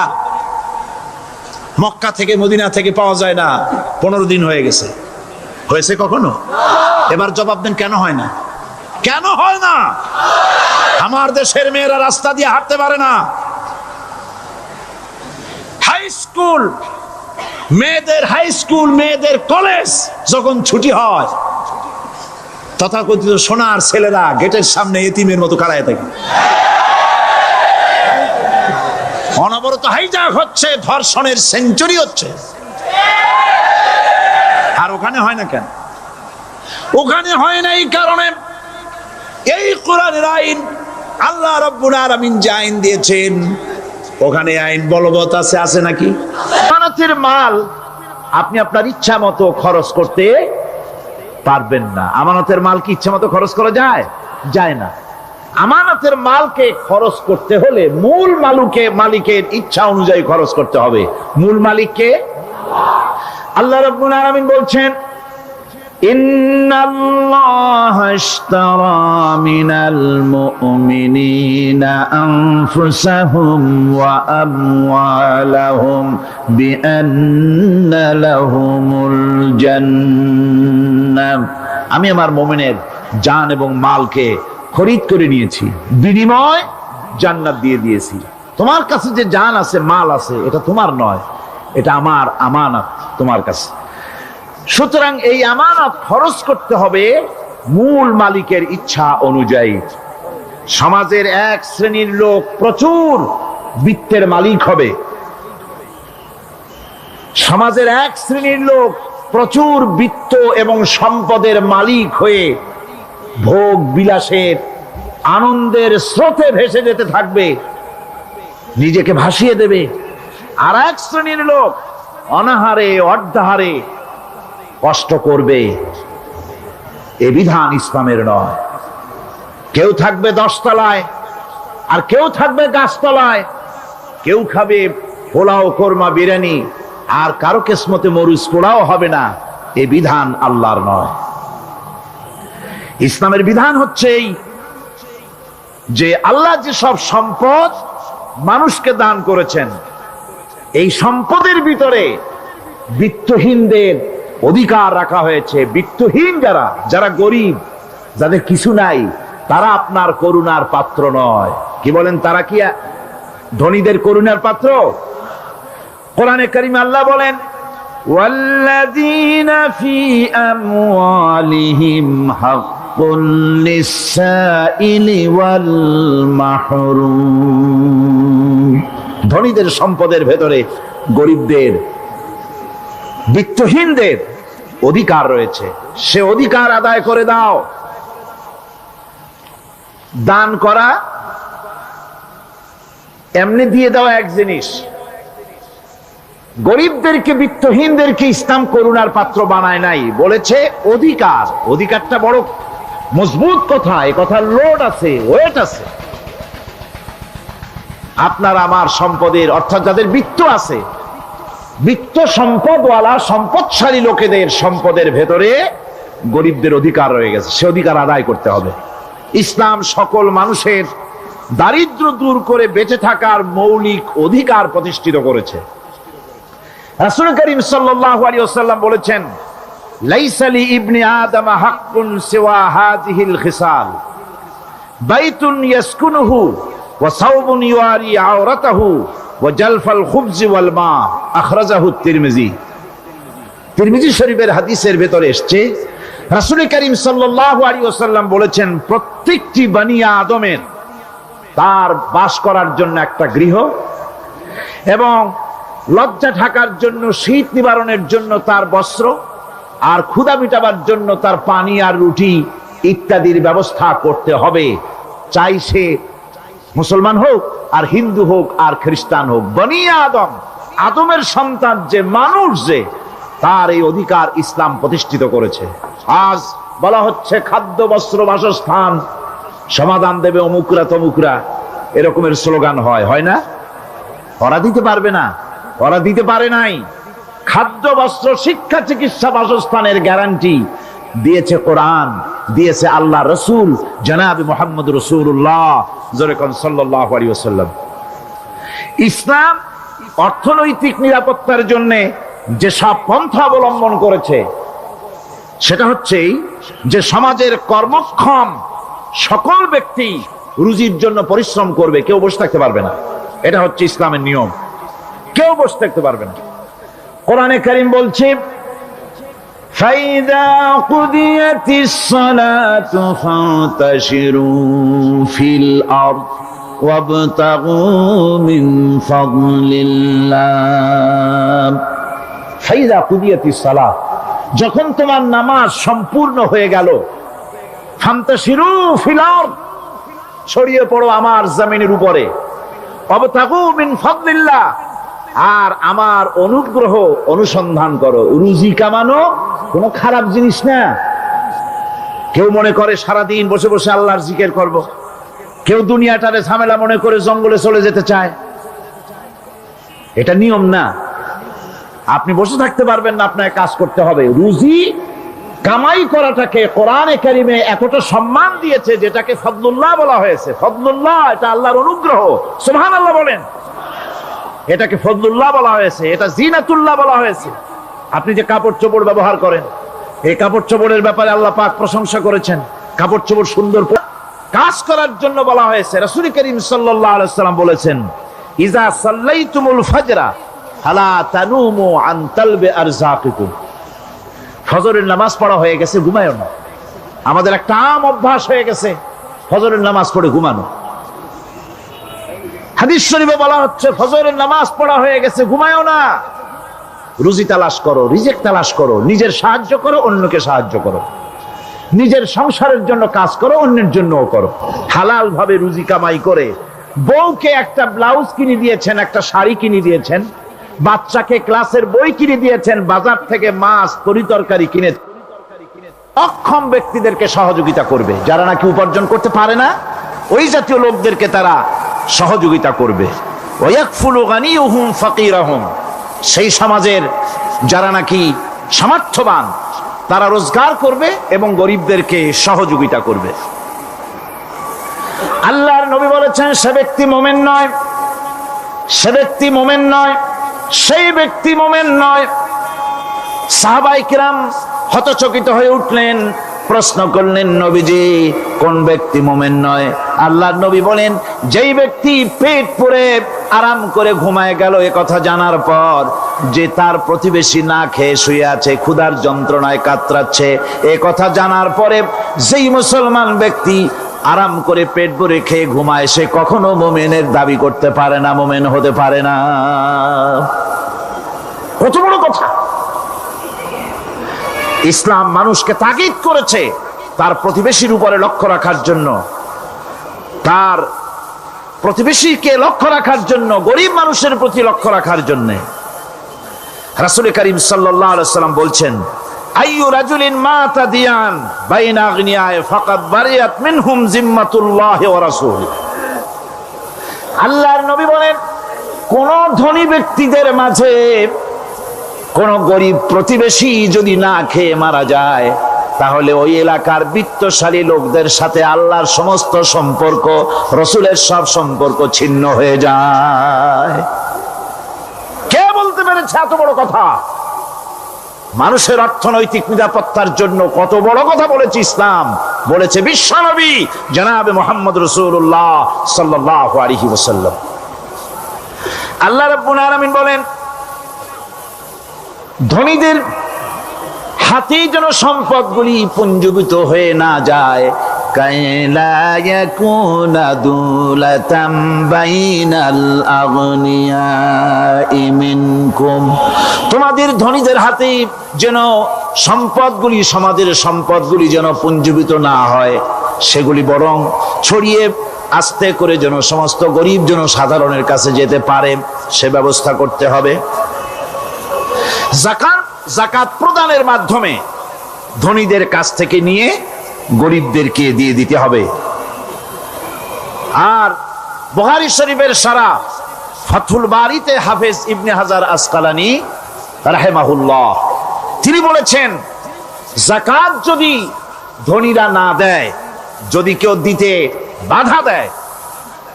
মক্কা থেকে মদিনা থেকে পাওয়া যায় না, 15 দিন হয়ে গেছে। হয়েছে কখনো? এবার জবাব দেন, কেন হয় না? কেন হয় না? আমার দেশের মেয়েরা রাস্তা দিয়ে হাঁটতে পারে না। হাই স্কুল মেয়েদের, হাই স্কুল মেয়েদের কলেজ যখন ছুটি হয়, তথাকথিত সোনার ছেলেরা গেটের সামনে এতিমের মতো কাড়ায় থাকে। অনবরত হাইজ্যাক হচ্ছে, ধর্ষণের সেঞ্চুরি হচ্ছে। আর ওখানে হয় না কেন? ওখানে হয় না এই কারণে এই কোরআনের আইন আল্লাহ রাব্বুল আলামিন যে আইন দিয়েছেন, ওখানে আইন বলবৎ আছে। আছে নাকি? আমানতের মাল আপনি আপনার ইচ্ছা মতো খরচ করতে পারবেন না। আমানতের মাল কি ইচ্ছা মতো খরচ করা যায়? যায় না। আমানতের মালকে খরচ করতে হলে মূল মালিকের ইচ্ছা অনুযায়ী খরচ করতে হবে। মূল মালিককে আল্লাহ রাব্বুল আলামিন বলছেন, ইন্নাল্লাহা ইশতারা মিনাল মুমিনিনা আনফুসাহুম ওয়া আমওয়ালাহুম বিআন্না লাহুমুল জান্নাহ। আমি আমার মুমিনের জান এবং মালকে খরিদ করে নিয়েছি, বিনিময় জান্নাত দিয়ে দিয়েছি। তোমার কাছে যে জান আছে, মাল আছে, এটা তোমার নয়, এটা আমার আমানত তোমার কাছে। সুতরাং এই আমানত খরচ করতে হবে মূল মালিকের ইচ্ছা অনুযায়ী। সমাজের এক শ্রেণীর লোক প্রচুর বিত্তের মালিক হবে, সমাজের এক শ্রেণীর লোক প্রচুর বিত্ত এবং সম্পদের মালিক হয়ে ভোগ বিলাসের আনন্দের স্রোতে ভেসে যেতে থাকবে, নিজেকে ভাসিয়ে দেবে। আর এক শ্রেণীর লোক অনাহারে অর্ধাহারে কষ্ট করবে। এ বিধান ইসলামের নয়। কেউ থাকবে 10 তলায় আর কেউ থাকবে গাছতলায়, কেউ খাবে পোলাও কোরমা বিরিয়ানি আর কারো কিসমতে মরুচ পোড়াও হবে না। এ বিধান আল্লাহর নয়। ইসলামের বিধান হচ্ছে এই যে আল্লাহ যে সব সম্পদ মানুষকে দান করেছেন, এই সম্পদের ভিতরে বিত্তহীনদের অধিকার রাখা হয়েছে। বিত্তহীন যারা গরিব, যাদের কিছু নাই, তারা আপনার করুণার পাত্র নয়। কি বলেন? তারা কি ধনীদের করুণার পাত্র? কোরআনে কারিমে আল্লাহ বলেন, ওয়াল্লাযীনা ফী আমওয়ালিহিম হাক্কুল লিসসাইলি ওয়াল মাহরুম। ধনীদের সম্পদের ভেতরে গরিবদের, বিত্তহীনদের অধিকার রয়েছে। সে অধিকার আদায় করে দাও। দান করা এমনি দিয়ে দেওয়া এক জিনিস। গরিবদেরকে, বিত্তহীনদেরকে ইসলাম করুণার পাত্র বানায় নাই, বলেছে অধিকার। অধিকারটা বড় মজবুত কথা, এই কথার লোড আছে, ওয়েট আছে। আপনার আমার সম্পদের, অর্থাৎ যাদের বিত্ত আছে, বিত্ত সম্পদওয়ালা সম্পদশালী লোকেদের সম্পদের ভেতরে গরিবদের অধিকার রয়ে গেছে। সে অধিকার আদায় করতে হবে। ইসলাম সকল মানুষের দারিদ্র দূর করে বেঁচে থাকার মৌলিক অধিকার প্রতিষ্ঠিত করেছে। রাসূল করিম সাল্লাল্লাহু আলাইহি ওয়াসাল্লাম বলেছেন, লাইসা লি ইবনি আদম হাক্কুন সিওয়া হাযিহিল খিসাল। বাইতুন ইয়াসকুনুহু ওয়া সাওবুন ইউআরি আওরাতাহু ওয়া জালফাল খুবজি ওয়াল মা, আখরাজাহু তিরমিজি। তিরমিজি শরীফের হাদিসের ভেতরে এসেছে, রাসূল করিম সাল্লাল্লাহু আলাইহি ওয়াসাল্লাম বলেছেন, প্রত্যেকটি বনি আদমের তার বাস করার জন্য একটা গৃহ, এবং লজ্জা ঢাকার জন্য, শীত নিবারণের জন্য তার বস্ত্র, আর ক্ষুধা মিটাবার জন্য তার পানি আর রুটি ইত্যাদির ব্যবস্থা করতে হবে, চাই সে মুসলমান হোক আর হিন্দু হোক আর খ্রিস্টান হোক। বনি আদম, আদমের সন্তান যে মানুষ, যে তার এই অধিকার ইসলাম প্রতিষ্ঠিত করেছে। আজ বলা হচ্ছে খাদ্য, বস্ত্র, বাসস্থান সমাধান দেবে অমুকরা তমুকরা, এরকমের স্লোগান হয় না? ওরা দিতে পারবে না, ওরা দিতে পারে নাই। খাদ্য, বস্ত্র, শিক্ষা, চিকিৎসা, বাসস্থানের গ্যারান্টি দিয়েছে কোরআন, দিয়েছে আল্লাহ রসুল জনাব মুহাম্মদ রাসূলুল্লাহ সাল্লাল্লাহু আলাইহি ওয়াসাল্লাম। ইসলাম অর্থনৈতিক নিরাপত্তার জন্য যে সব পন্থা অবলম্বন করেছে, সেটা হচ্ছে যে সমাজের কর্মক্ষম সকল ব্যক্তি রুজির জন্য পরিশ্রম করবে, কেউ বসে থাকতে পারবে না। এটা হচ্ছে ইসলামের নিয়ম, কেউ বসে থাকতে পারবে না। কোরআনে কারীম বলছে, ফাইদা কুদিয়াতিস সালাতু ফান্তাশিরু ফিল আরদ ওয়াবতাগু মিন ফাদলিল্লাহ। ফাইদা কুদিয়াতিস সালাত, যখন তোমার নামাজ সম্পূর্ণ হয়ে গেল, ফান্তাশিরু ফিল আরদ, ছড়িয়ে পড়ো আমার জমিনের উপরে, ওয়াবতাগু মিন ফাদলিল্লাহ, আর আমার অনুগ্রহ অনুসন্ধান করো। রুজি কামানো কোনো খারাপ জিনিস না। কেউ মনে করে সারাদিন বসে বসে আল্লাহর জিকির করব, কেউ দুনিয়াটারে ঝামেলা মনে করে জঙ্গলে চলে যেতে চায়। এটা নিয়ম না। আপনি বসে থাকতে পারবেন না, আপনাকে কাজ করতে হবে। রুজি কামাই করাটাকে কোরআনে কারিমে এতটা সম্মান দিয়েছে, যেটাকে ফদলুল্লাহ বলা হয়েছে। ফদলুল্লাহ, এটা আল্লাহর অনুগ্রহ। সুবহানাল্লাহ বলেন। এটাকে ফদলুল্লাহ বলা হয়েছে, এটা জিনাতুল্লাহ বলা হয়েছে। আপনি যে কাপড় চোপড় ব্যবহার করেন, এই কাপড় চোপড়ের ব্যাপারে আল্লাহ পাক প্রশংসা করেছেন। কাপড় চোপড় সুন্দর কাজ করার জন্য বলা হয়েছে। রাসূল করিম সাল্লাল্লাহু আলাইহি ওয়াসাল্লাম বলেছেন, ইজা সাল্লাইতুমুল ফাজরা ফালা তানুমু আন তালবি আরযাকিকুম। ফজরের নামাজ পড়া হয়ে গেছে, ঘুমায়ও না। আমাদের একটা আম অভ্যাস হয়ে গেছে ফজরের নামাজ পড়ে ঘুমানো। হাদিস শরীফে বলা হচ্ছে, ফজরের নামাজ পড়া হয়ে গেছে, ঘুমায়ও না। রুজি তালাশ করো, রিজিক তালাশ করো, নিজের সাহায্য করো, অন্যকে সাহায্য করো, নিজের সংসারের জন্য কাজ করো, অন্যের জন্যও করো। হালাল ভাবে রুজি কামাই করে বউকে একটা ব্লাউজ কিনে দিয়েছেন, একটা শাড়ি কিনে দিয়েছেন, বাচ্চাকে ক্লাসের বই কিনে দিয়েছেন, বাজার থেকে মাছ তরিতরকারি কিনে। অক্ষম ব্যক্তিদেরকে সহযোগিতা করবে, যারা নাকি উপার্জন করতে পারে না, ওই জাতীয় লোকদেরকে তারা সহযোগিতা করবে। ওয়াকফুলু গানিয়ুহুম ফাকিরাহুম, সেই সমাজের যারা নাকি সামর্থ্যবান, তারা রোজগার করবে এবং গরিবদেরকে সহযোগিতা করবে। আল্লাহর নবী বলেছেন, সে ব্যক্তি মুমিন নয়, সে ব্যক্তি মুমিন নয়, সেই ব্যক্তি মুমিন নয়। সাহাবায়ে কিরাম হতচকিত হয়ে উঠলেন, প্রশ্ন করলেন, নবীজি কোন ব্যক্তি মুমিন নয়? আল্লাহর নবী বলেন, যেই ব্যক্তি পেট পুরে আরাম করে ঘুমায় গেল, এ কথা জানার পর যে তার প্রতিবেশী না খেয়ে শুয়ে আছে, ক্ষুধার যন্ত্রণায় কাতরাচ্ছে, এ কথা জানার পরে যেই মুসলমান ব্যক্তি আরাম করে পেট ভরে খেয়ে ঘুমায়, সে কখনো মুমিনের দাবি করতে পারে না, মুমিন হতে পারে না। কত বড় কথা! ইসলাম মানুষকে তাগিদ করেছে তার প্রতিবেশীর উপরে লক্ষ্য রাখার জন্য, তার প্রতিবেশীকে লক্ষ্য রাখার জন্য, গরিব মানুষের প্রতি লক্ষ্য রাখার জন্য। রাসূল করিম সাল্লাল্লাহু আলাইহি ওয়াসাল্লাম বলছেন, আইয়ু রাজুলিন মাতা দিয়ান বাইনা আগনিয়ায় ফাকাদ বারিয়াত মিনহুম জিম্মাতুল্লাহি ওয়া রাসূলুহু। আল্লাহর নবী বলেন, কোন ধনী ব্যক্তিদের মাঝে কোন গরিব প্রতিবেশী যদি না খেয়ে মারা যায়, তাহলে ওই এলাকার বিত্তশালী লোকদের সাথে আল্লাহর সমস্ত সম্পর্ক, রাসূলের সব সম্পর্ক ছিন্ন হয়ে যায়। কে বলতে পেরেছে এত বড় কথা? মানুষের অর্থনৈতিক নিরাপত্তার জন্য কত বড় কথা বলেছে ইসলাম, বলেছে বিশ্বনবী জনাবে মুহাম্মদ রাসূলুল্লাহ সাল্লাল্লাহু আলাইহি ওয়াসাল্লাম। আল্লাহ রাব্বুল আলামিন বলেন, ধনীদের হাতেই যেন সম্পদগুলি পুঞ্জীভূত হয়ে না যায়, কাইলা ইয়াকুনা দুলাতাম বাইনাল আগনিয়াই মিনকুম, তোমাদের ধনীদের হাতে যেন সম্পদগুলি, সমাজের সম্পদগুলি যেন পুঞ্জীভূত না হয়, সেগুলি বরং ছড়িয়ে আস্তে করে যেন সমস্ত গরিব যেন সাধারণের কাছে যেতে পারে, সে ব্যবস্থা করতে হবে। যাকাত প্রদানের মাধ্যমে ধনীদের কাছ থেকে নিয়ে গরিবদেরকে দিয়ে দিতে হবে। আর বুখারী শরীফের সারা ফাথুল বারীতে হাফেজ ইবনে হাজার আসকালানী রাহিমাহুল্লাহ তিনি বলেছেন, যাকাত যদি ধনীরা না দেয়, যদি কেউ দিতে বাধা দেয়,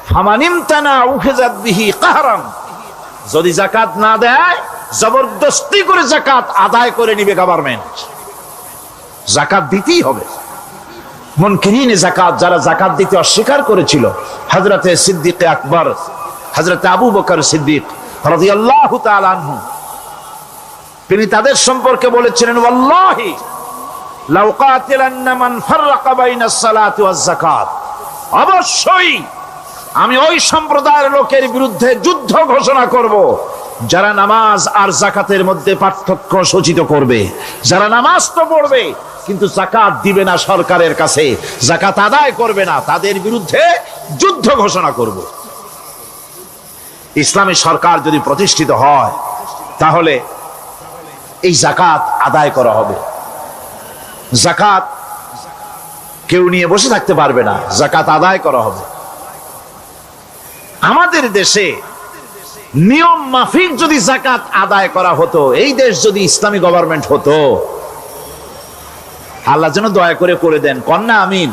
ফামানিমতানা উখিযাত বিহি কাহরান, যদি যাকাত না দেয় জবরদস্তি করে যাকাত আদায় করে নিবে গভর্নমেন্ট, যাকাত দিতেই হবে। মুনকিরিনে যাকাত, যারা যাকাত দিতে অস্বীকার করেছিল, হযরতে সিদ্দিক আকবর, হযরতে আবু বকর সিদ্দিক রাদিয়াল্লাহু তাআলা আনহু, তিনি তাদের সম্পর্কে বলেছিলেন, ওয়াল্লাহি লাউ কাতিলান্না মান ফাররাকা বাইনাস সালাতি ওয়াজ যাকাত, অবশ্যই আমি ওই সম্প্রদায়ের লোকের বিরুদ্ধে যুদ্ধ ঘোষণা করব যারা নামাজ আর যাকাতের মধ্যে পার্থক্য সূচিত করবে। যারা নামাজ তো পড়বে কিন্তু যাকাত দিবে না সরকারের কাছে, যাকাত আদায় করবে না, তাদের বিরুদ্ধে যুদ্ধ ঘোষণা করব। ইসলামী সরকার যদি প্রতিষ্ঠিত হয় তাহলে এই যাকাত আদায় করা হবে। যাকাত কেউ নিয়ে বসে থাকতে পারবে না, যাকাত আদায় করা হবে। আমাদের দেশে নিয়ম মাফিক যদি যাকাত আদায় করা হতো, এই দেশ যদি ইসলামী গভর্নমেন্ট হতো, আল্লাহ যেন দয়া করে দেন, কন্যা আমিন।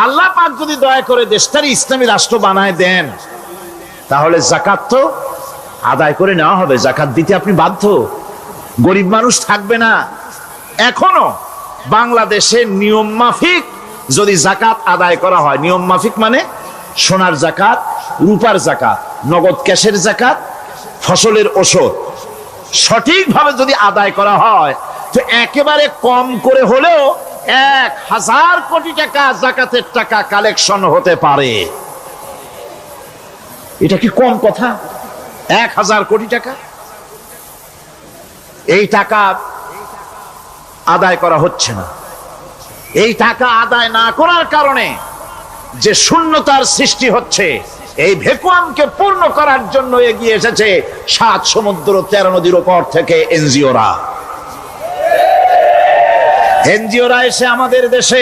আল্লাহ পাক যদি দয়া করে দেশটারে ইসলামী রাষ্ট্র বানায় দেন, তাহলে যাকাত তো আদায় করে নেওয়া হবে, যাকাত দিতে আপনি বাধ্য, গরিব মানুষ থাকবে না। এখনো বাংলাদেশে নিয়ম মাফিক যদি যাকাত আদায় করা হয়, নিয়ম মাফিক মানে সোনার যাকাত, রূপার যাকাত, নগদ ক্যাশের যাকাত, ফসলের ওষুধ, সঠিকভাবে যদি আদায় করা হয় তো একেবারে কম করে হলেও 1000 কোটি টাকা যাকাতের টাকা কালেকশন হতে পারে। এটা কি কম কথা? 1000 কোটি টাকা, এই টাকা আদায় করা হচ্ছে না। এই টাকা আদায় না করার কারণে যে শূন্যতার সৃষ্টি হচ্ছে, এই ভ্যাকুয়ামকে পূর্ণ করার জন্য এগিয়ে এসেছে 7 সমুদ্র 13 নদীর উপর থেকে এনজিওরা। এনজিওরা এসে আমাদের দেশে,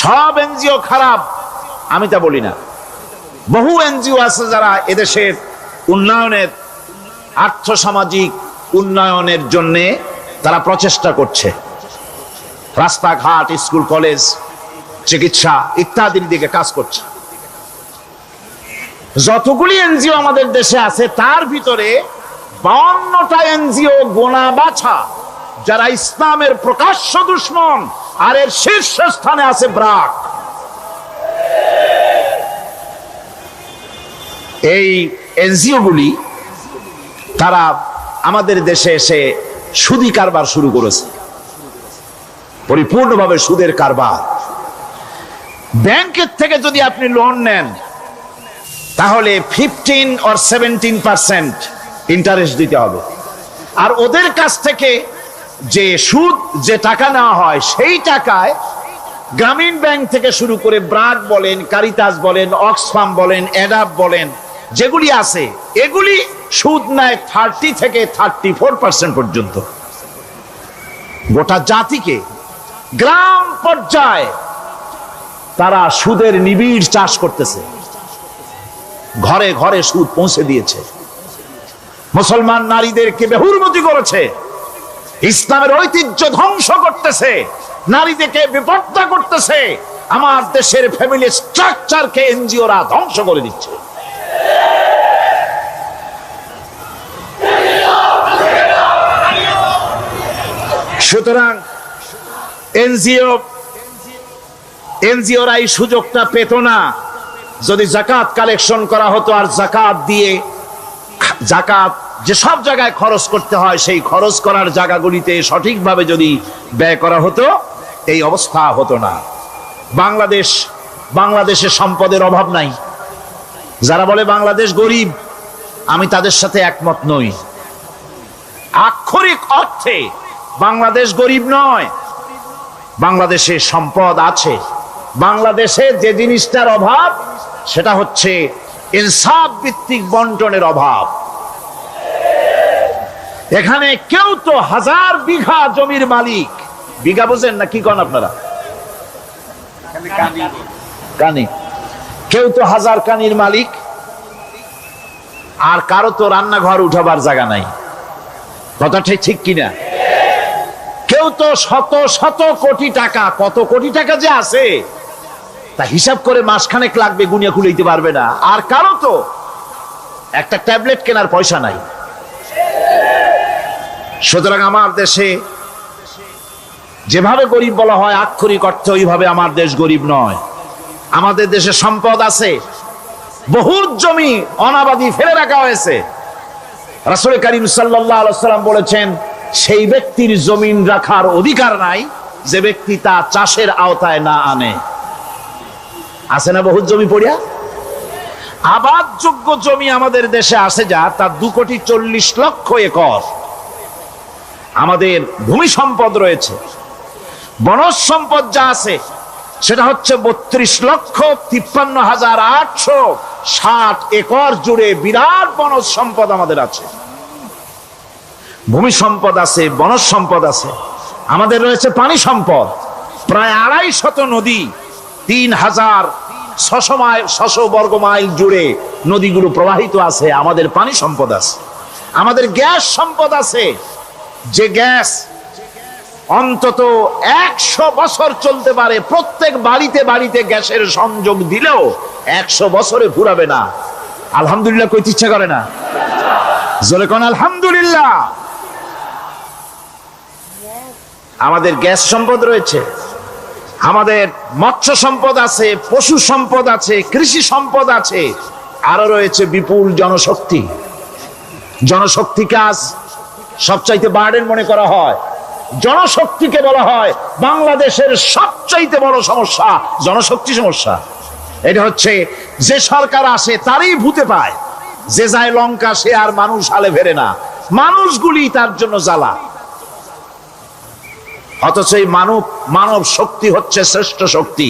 সব এনজিও খারাপ আমি তা বলি না, বহু এনজিও আছে যারা এদেশের উন্নয়নের, আর্থসামাজিক উন্নয়নের জন্য তারা প্রচেষ্টা করছে, রাস্তাঘাট, স্কুল কলেজ, চিকিৎসা ইত্যাদির দিকে কাজ করছে। যতগুলি এনজিও আমাদের দেশে আছে তার ভিতরে 52টা এনজিও গোনা বাছা যারা ইসলামের প্রকাশ্য দুশমন, আর এর শীর্ষ স্থানে আছে ব্রাক। এই এনজিও গুলি তারা আমাদের দেশে এসে সুদি কারবার শুরু করেছে, পরিপূর্ণভাবে সুদের কারবার। ব্যাংকের থেকে যদি আপনি লোন নেন তাহলে 15 or 17% ইন্টারেস্ট দিতে হবে, আর ওদের কাছ থেকে যে সুদ, যে টাকা নেওয়া হয় সেই টাকায় গ্রামীণ ব্যাংক থেকে শুরু করে ব্রাক বলেন, কারিতাস বলেন, অক্সফাম বলেন, অ্যাডাপ বলেন, যেগুলি আছে এগুলি সুদ নেয় 30 থেকে 34% পর্যন্ত। গোটা জাতিকে গ্রাম পর্যায়ে তারা সুদের নিবিড় চাষ করতেছে, ঘরে ঘরে সুদ পৌঁছে দিয়েছে, মুসলমান নারীদেরকে বেহুরমতি করেছে, ইসলামের ঐতিহ্য ধ্বংস করতেছে, নারীদেরকে বিপর্দা করতেছে, আমার দেশের ফ্যামিলি স্ট্রাকচারকে এনজিওরা ধ্বংস করে দিচ্ছে। সুতরাং এনজিওরা এই সুযোগটা পেত না। যদি জাকাত কালেকশন করা হতো আর জাকাত দিয়ে জাকাত যে সব জায়গায় খরচ করতে হয় সেই খরচ করার জায়গাগুলিতে সঠিকভাবে যদি ব্যয় করা হতো এই অবস্থা হতো না। বাংলাদেশে সম্পদের অভাব নাই। যারা বলে বাংলাদেশ গরিব, আমি তাদের সাথে একমত নই। আক্ষরিক অর্থে বাংলাদেশ গরিব নয়, বাংলাদেশে সম্পদ আছে। বাংলাদেশে যে জিনিসটার অভাব সেটা হচ্ছে ইনসাফ ভিত্তিক বন্টনের অভাব। এখানে কেউ তো 1000 বিঘা জমির মালিক, বিঘা বোঝেন না কি কন আপনারা? কানি। কেউ তো 1000 কানির মালিক, আর কারো তো রান্নাঘর উঠাবার জায়গা নাই। কথাটা ঠিক কিনা? কেউ তো শত শত কোটি টাকা, কত কোটি টাকা যে আছে তা হিসাব করে মাসখানেক লাগবে, গুনিয়া খুলাইতে পারবে না। আর কারো তো একটা ট্যাবলেট কেনার পয়সা নাই। সুতরাং আমার দেশে যেভাবে গরিব বলা হয় আক্ষরিক অর্থে ওইভাবে আমার দেশ গরিব নয়। আমাদের দেশে সম্পদ আছে, বহুত জমি অনাবাদি ফেলে রাখা হয়েছে। রাসূল করিম সাল্লাল্লাহু আলাইহি ওয়াসাল্লাম বলেছেন, সেই ব্যক্তির জমিন রাখার অধিকার নাই যে ব্যক্তি তা চাষের আওতায় না আনে। আছে না বহুত জমি পড়িয়া? আবাদযোগ্য জমি আমাদের দেশে আছে যা, তার 2,40,00,000 একর। আমাদের ভূমি সম্পদ রয়েছে, বনজ সম্পদ যা আছে সেটা হচ্ছে 32,53,860 একর জুড়ে বিরাট বনজ সম্পদ আমাদের আছে। ভূমি সম্পদ আছে, বনজ সম্পদ আছে। আমাদের রয়েছে পানি সম্পদ, প্রায় 250 নদী, 3,600 বর্গ মাইল জুড়ে নদীগুলো প্রবাহিত আছে। আমাদের পানি সম্পদ আছে। আমাদের গ্যাস সম্পদ আছে, যে গ্যাস অন্তত 100 বছর চলতে পারে। প্রত্যেক বাড়িতে বাড়িতে গ্যাসের সংযোগ দিলেও 100 বছরে ফুরাবে না। আলহামদুলিল্লাহ কইতে ইচ্ছা করে না? জোরে কোন আলহামদুলিল্লাহ। আমাদের গ্যাস সম্পদ রয়েছে, আমাদের মৎস্য সম্পদ আছে, পশু সম্পদ আছে, কৃষি সম্পদ আছে, আরো রয়েছে বিপুল জনশক্তি। জনশক্তিকে আজ সবচাইতে বার্ডেন মনে করা হয়। জনশক্তিকে বলা হয় বাংলাদেশের সবচাইতে বড় সমস্যা, জনশক্তি সমস্যা। এটা হচ্ছে যে সরকার আসে তারই ভূতে পায়, যে যায় লঙ্কা সে আর মানুষ হালে ফেরে না, মানুষগুলি তার জন্য জ্বালা। অথচ এই মানব শক্তি হচ্ছে শ্রেষ্ঠ শক্তি।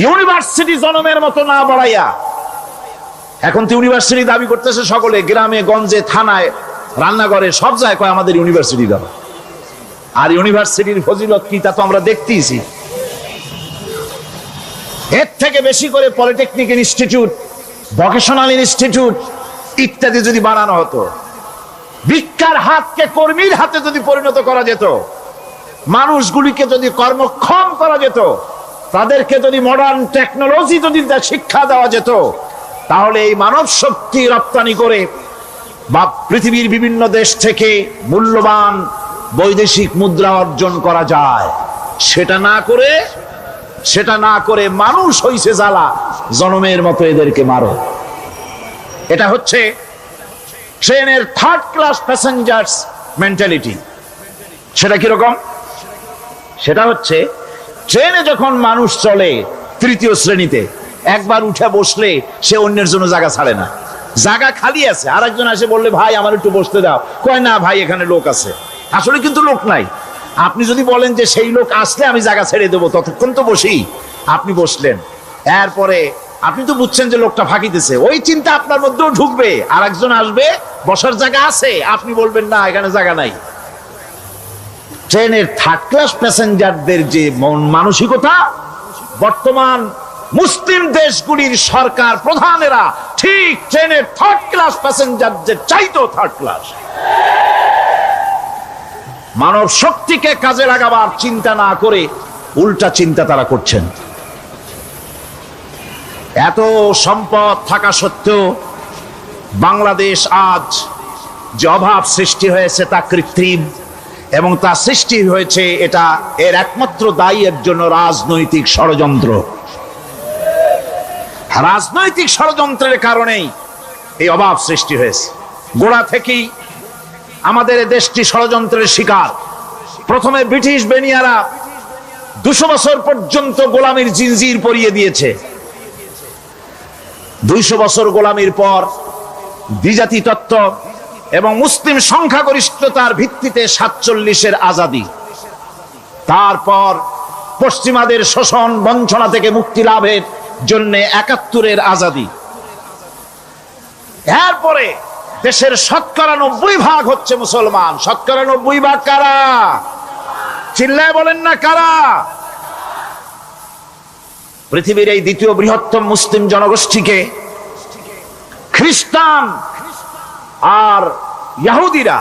ইউনিভার্সিটি জনমের মতো না বাড়াইয়া, এখন তো ইউনিভার্সিটি দাবি করতেছে সকলে, গ্রামে গঞ্জে থানায় রান্নাঘরে সব জায়গায় কয় আমাদের ইউনিভার্সিটি দাও। আর ইউনিভার্সিটির ফজিলত কি তা তো আমরা দেখতেইছি। এর থেকে বেশি করে পলিটেকনিক ইনস্টিটিউট, ভোকেশনাল ইনস্টিটিউট ইত্যাদি যদি বানানো হতো, ভিক্ষার হাতকে কর্মীর হাতে যদি পরিণত করা যেত, মানুষগুলিকে যদি কর্মক্ষম করা যেত, তাদেরকে যদি মডার্ন টেকনোলজি যদি শিক্ষা দেওয়া যেত, তাহলে এই মানব শক্তি রপ্তানি করে বা পৃথিবীর বিভিন্ন দেশ থেকে মূল্যবান বৈদেশিক মুদ্রা অর্জন করা যায়। সেটা না করে মানুষ হইছে জ্বালা, জনমের মতো এদেরকে মারো। এটা হচ্ছে ট্রেনের 3rd ক্লাস প্যাসেঞ্জার্স মেন্টালিটি। সেটা কিরকম? সেটা হচ্ছে ট্রেনে যখন মানুষ চলে 3য় শ্রেণীতে, একবার উঠে বসলে সে অন্যের জন্য জায়গা ছাড়ে না। জায়গা খালি আছে, আরেকজন এসে বললে ভাই আমার একটু বসতে দাও, কয় না ভাই এখানে লোক আছে। আসলে কিন্তু লোক নাই। আপনি যদি বলেন যে সেই লোক আসলে আমি জায়গা ছেড়ে দেবো, ততক্ষণ তো বসি। আপনি বসলেন, এরপরে আপনি তো বুঝছেন যে লোকটা ফাঁকিতেছে, ওই চিন্তা আপনার মধ্যেও ঢুকবে। আর একজন আসবে, বসার জায়গা আছে, আপনি বলবেন না এখানে জায়গা নাই। ট্রেনের 3rd ক্লাস প্যাসেঞ্জারদের যে মানসিকতা, বর্তমান মুসলিম দেশগুলির সরকার প্রধানেরা ঠিক ট্রেনের 3rd ক্লাস প্যাসেঞ্জারদের চাইতেও 3rd ক্লাস। মানব শক্তিকে কাজে লাগাবার চিন্তা না করে উল্টা চিন্তা তারা করছেন। এত সম্পদ থাকা সত্ত্বেও বাংলাদেশ আজ যে অভাব সৃষ্টি হয়েছে তা কৃত্রিম। এবং তা সৃষ্টি হয়েছে এটা এর একমাত্র দায়ী এর জন্য রাজনৈতিক ষড়যন্ত্র। রাজনৈতিক ষড়যন্ত্রের কারণেই এই অভাব সৃষ্টি হয়েছে। গোড়া থেকেই আমাদের দেশটি ষড়যন্ত্রের শিকার। প্রথমে ব্রিটিশ বেনিয়ারা 200 বছর পর্যন্ত গোলামীর জিনজির পরিয়ে দিয়েছে। 200 বছর গোলামীর পর দ্বিজাতি তত্ত্ব এবং মুসলিম সংখ্যাগরিষ্ঠতার ভিত্তিতে 47-এর আজাদি, তারপর পশ্চিমাদের শোষণ বঞ্চনা থেকে মুক্তি লাভের জন্য 71-এর আজাদি, এরপরে দেশের 90% হচ্ছে মুসলমান। 90% কারা? চিল্লায় বলেন না কারা? পৃথিবীর এই দ্বিতীয় বৃহত্তম মুসলিম জনগোষ্ঠীকে খ্রিস্টান আর ইহুদিরা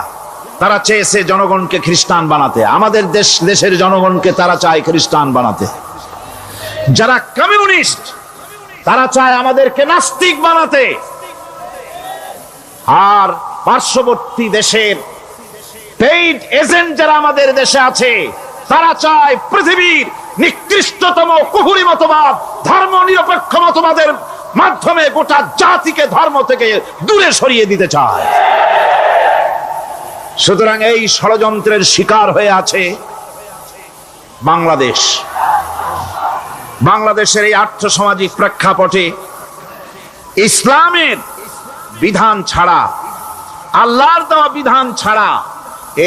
তারা চেয়েছে জনগণকে খ্রিস্টান বানাতে। আমাদের দেশের জনগণকে তারা চায় খ্রিস্টান বানাতে। যারা কমিউনিস্ট তারা চায় আমাদেরকে নাস্তিক বানাতে। আর পার্শ্ববর্তী দেশের পেইড এজেন্ট যারা আমাদের দেশে আছে তারা চায় পৃথিবীর নিকৃষ্টতম কুহুরি মতবাদ, ধর্ম নিরপেক্ষ মতবাদের মাধ্যমে গোটা জাতিকে ধর্ম থেকে দূরে সরিয়ে দিতে চায়। সুতরাং এই ষড়যন্ত্রের শিকার হয়ে আছে বাংলাদেশ। বাংলাদেশের এই আর্থসামাজিক প্রেক্ষাপটে ইসলামের বিধান ছাড়া, আল্লাহর দেওয়া বিধান ছাড়া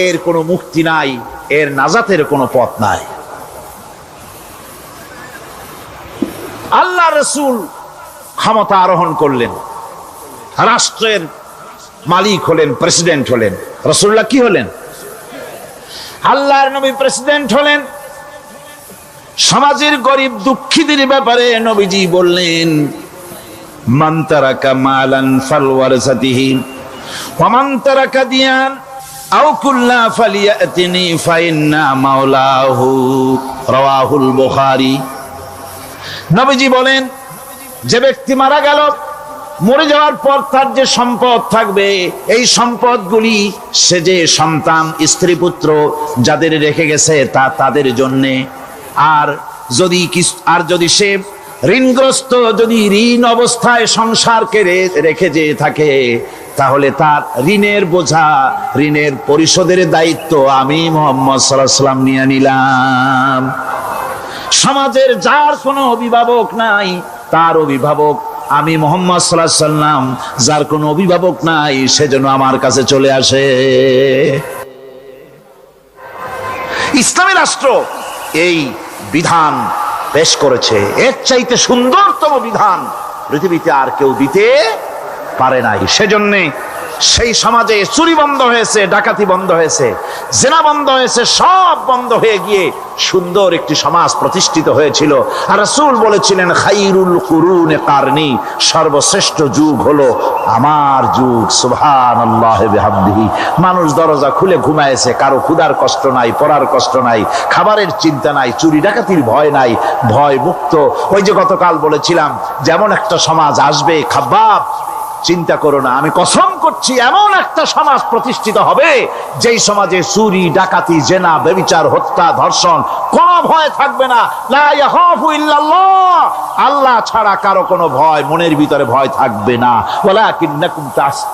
এর কোনো মুক্তি নাই, এর নাজাতের কোনো পথ নাই। আল্লাহ রাসূল ক্ষমতা আরোহণ করলেন, রাষ্ট্রের মালিক হলেন, প্রেসিডেন্ট হলেন। রাসূলুল্লাহ কি হলেন? আল্লাহর নবী প্রেসিডেন্ট হলেন। সমাজের গরিব দুঃখীদের ব্যাপারে নবীজি বললেন, মান তারাকা মালান ফালওয়ারসাতিহি ওয়া মান তারাকা দিয়ান আও কুল্লা ফালিয়াতিনি ফাইন্না মাওলাহু, রাওয়াহুল বুখারী। নবীজি বলেন, যে ব্যক্তি মারা গেল, মরে যাওয়ার পর তার যে সম্পদ থাকবে, এই সম্পদগুলি সে যে সন্তান স্ত্রী পুত্র যাদের রেখে গেছে তা তাদের জন্যে। আর যদি সে ঋণগ্রস্ত, যদি ঋণ অবস্থায় সংসারকে রেখে যে থাকে, তাহলে তার ঋণের বোঝা, ঋণের পরিশোধের দায়িত্ব আমি মুহাম্মদ সাল্লাল্লাহু আলাইহি ওয়াসাল্লাম নিয়ে নিলাম। সমাজের যার কোনো অভিভাবক নাই তার অভিভাবক আমি মুহাম্মদ সাল্লাল্লাহু আলাইহি ওয়াসাল্লাম। যার কোনো অভিভাবক নাই সেজন্য আমার কাছে চলে আসে। ইসলামী রাষ্ট্র এই বিধান পেশ করেছে। এর চাইতে সুন্দরতম বিধান পৃথিবীতে আর কেউ দিতে পারে নাই। সেজন্য সেই সমাজে চুরি বন্ধ হয়েছে, ডাকাতি বন্ধ হয়েছে, জেনা বন্ধ হয়েছে, সব বন্ধ হয়ে গিয়ে সুন্দর একটি সমাজ প্রতিষ্ঠিত হয়েছিল। আর রাসূল বলেছিলেন, খাইরুল কুরুনে কারনি, সর্বশ্রেষ্ঠ যুগ হলো আমার যুগ। সুবহানাল্লাহি বিহামদিহি। মানুষ দরজা খুলে ঘুমায়েছে, কারো ক্ষুধার কষ্ট নাই, পড়ার কষ্ট নাই, খাবারের চিন্তা নাই, চুরি ডাকাতির ভয় নাই, ভয় মুক্ত। ওই যে গতকাল বলেছিলাম, যেমন একটা সমাজ আসবে, খাব্বাব চিন্তা করো না, আমি কসম করছি এমন একটা সমাজ প্রতিষ্ঠিত হবে যেই সমাজে চুরি ডাকাতি জেনা ব্যভিচার হত্যা ধর্ষণ কোনো ভয় থাকবে না। লা ইয়াখাফু ইল্লাল্লাহ, আল্লাহ ছাড়া কারো কোনো ভয়, মনের ভিতরে ভয় থাকবে না। ওয়ালাকিন্নাকুম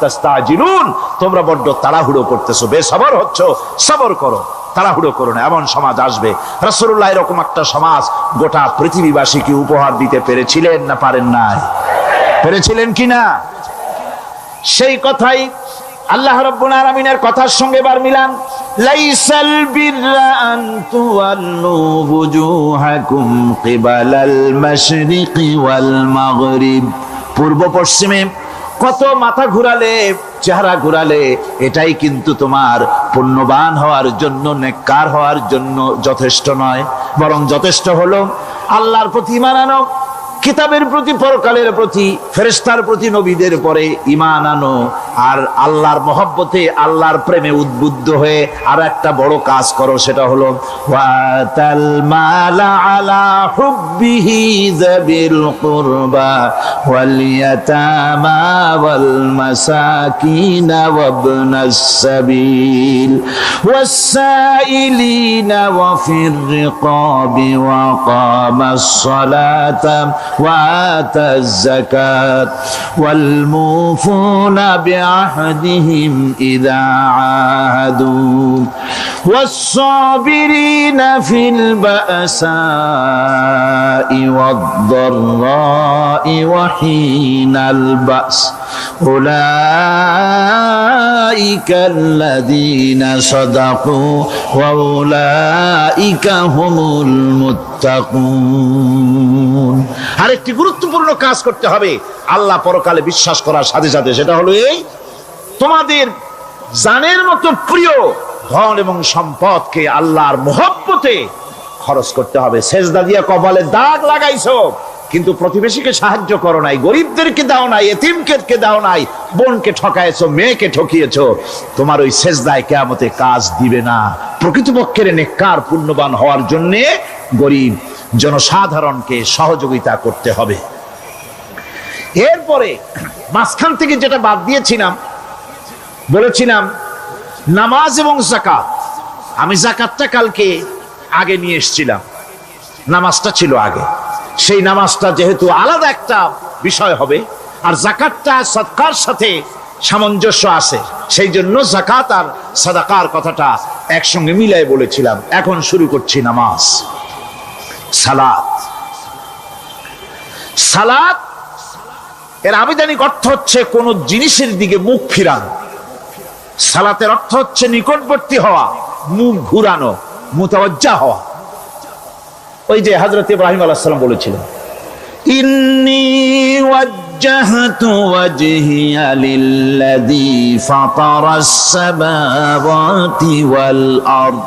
তাস্তাজিলুন, তোমরা বড্ড তাড়াহুড়ো করতেছো, বেসবর হচ্ছ, সবর করো, তাড়াহুড়ো করো না। এমন সমাজ আসবে। রাসূলুল্লাহ এরকম একটা সমাজ গোটা পৃথিবীবাসীকে উপহার দিতে পেরেছিলেন না পারেন নাই? পেরেছিলেন কিনা? সেই কথাই আল্লাহ রাব্বুল আলামিনের কথার সঙ্গে বার মিলান। লাইসাল বিররা আন তুওয়াল্লু বুজুহাকুম কিবালাল মাশরিকি ওয়াল মাগরিব, পূর্ব পশ্চিমে কত মাথা ঘুরালে, চেহারা ঘুরালে এটাই কিন্তু তোমার পুণ্যবান হওয়ার জন্য, নেককার হওয়ার জন্য যথেষ্ট নয়। বরং যথেষ্ট হলো আল্লাহর প্রতি ঈমান আনো, কিতাবের প্রতি, পরকালের প্রতি, ফেরেশতার প্রতি, নবীদের পরে ঈমান আনো। আর আল্লাহর মহব্বতে, আল্লাহর প্রেমে উদ্বুদ্ধ হয়ে আর একটা বড় কাজ করো, সেটা হলো ওয়াতাল মালা আলা হুব্বিহি যাবিল কুরবা ওয়াল ইয়াতামা ওয়াল মাসাকিন ওয়াবনাস সাবিল ওয়াস-সাইলিনা ওয়া ফির রিকাবি ওয়া কামাস সালাতা ওয়া আতাজ যাকাত ওয়াল মুফুনা বিআহদিহিম ইযা আহাদু والصابرين في البأساء والضراء وحين البأس أولئك الذين صدقوا وأولئك هم المتقون। আরেকটি গুরুত্বপূর্ণ কাজ করতে হবে আল্লাহ পরকালে বিশ্বাস করার সাথে সাথে, সেটা হলো এই, তোমাদের জানের মতো প্রিয় ধন এবং সম্পদকে আল্লাহর মহব্বতে খরচ করতে হবে। সেজদা দিয়ে কপালে দাগ লাগাইছো কিন্তু প্রতিবেশীকে সাহায্য করো নাই, গরিবদেরকে দাও নাই, এতিমকে দাও নাই, বোনকে ঠকাইছো, মেয়েকে ঠকিয়েছো, তোমার ওই সেজদায় কিয়ামতে কাজ দিবে না। প্রকৃতপক্ষের নেককার পুণ্যবান হওয়ার জন্য গরিব জনসাধারণকে সহযোগিতা করতে হবে। এরপরে মাঝখান থেকে যেটা বাদ দিয়েছিলাম, বলেছিলাম নামাজ এবং যাকাত। আমি যাকাতটা কালকে আগে নিয়ে এসেছিলাম, নামাজটা ছিল আগে। সেই নামাজটা যেহেতু আলাদা একটা বিষয় হবে আর যাকাতটা সাদকার সাথে সামঞ্জস্য আছে, সেই জন্য যাকাত আর সাদাকার কথাটা একসঙ্গে মিলাই বলেছিলাম। এখন শুরু করছি নামাজ। সালাত, সালাত এর আবিধানিক অর্থ হচ্ছে কোন জিনিসের দিকে মুখ ফিরানো। সালাতের অর্থ হচ্ছে নিকটবর্তী হওয়া, মুখ ঘুরানো, মুতাওয়াজ্জা হওয়া। ওই যে হযরত ইব্রাহিম আলাইহিস সালাম বলেছিলেন, ইন্নী ওয়াজ্জাহতু ওয়াজহিয়া লিল্লাযী ফাতারাস সামাওয়াতি ওয়াল আরদ।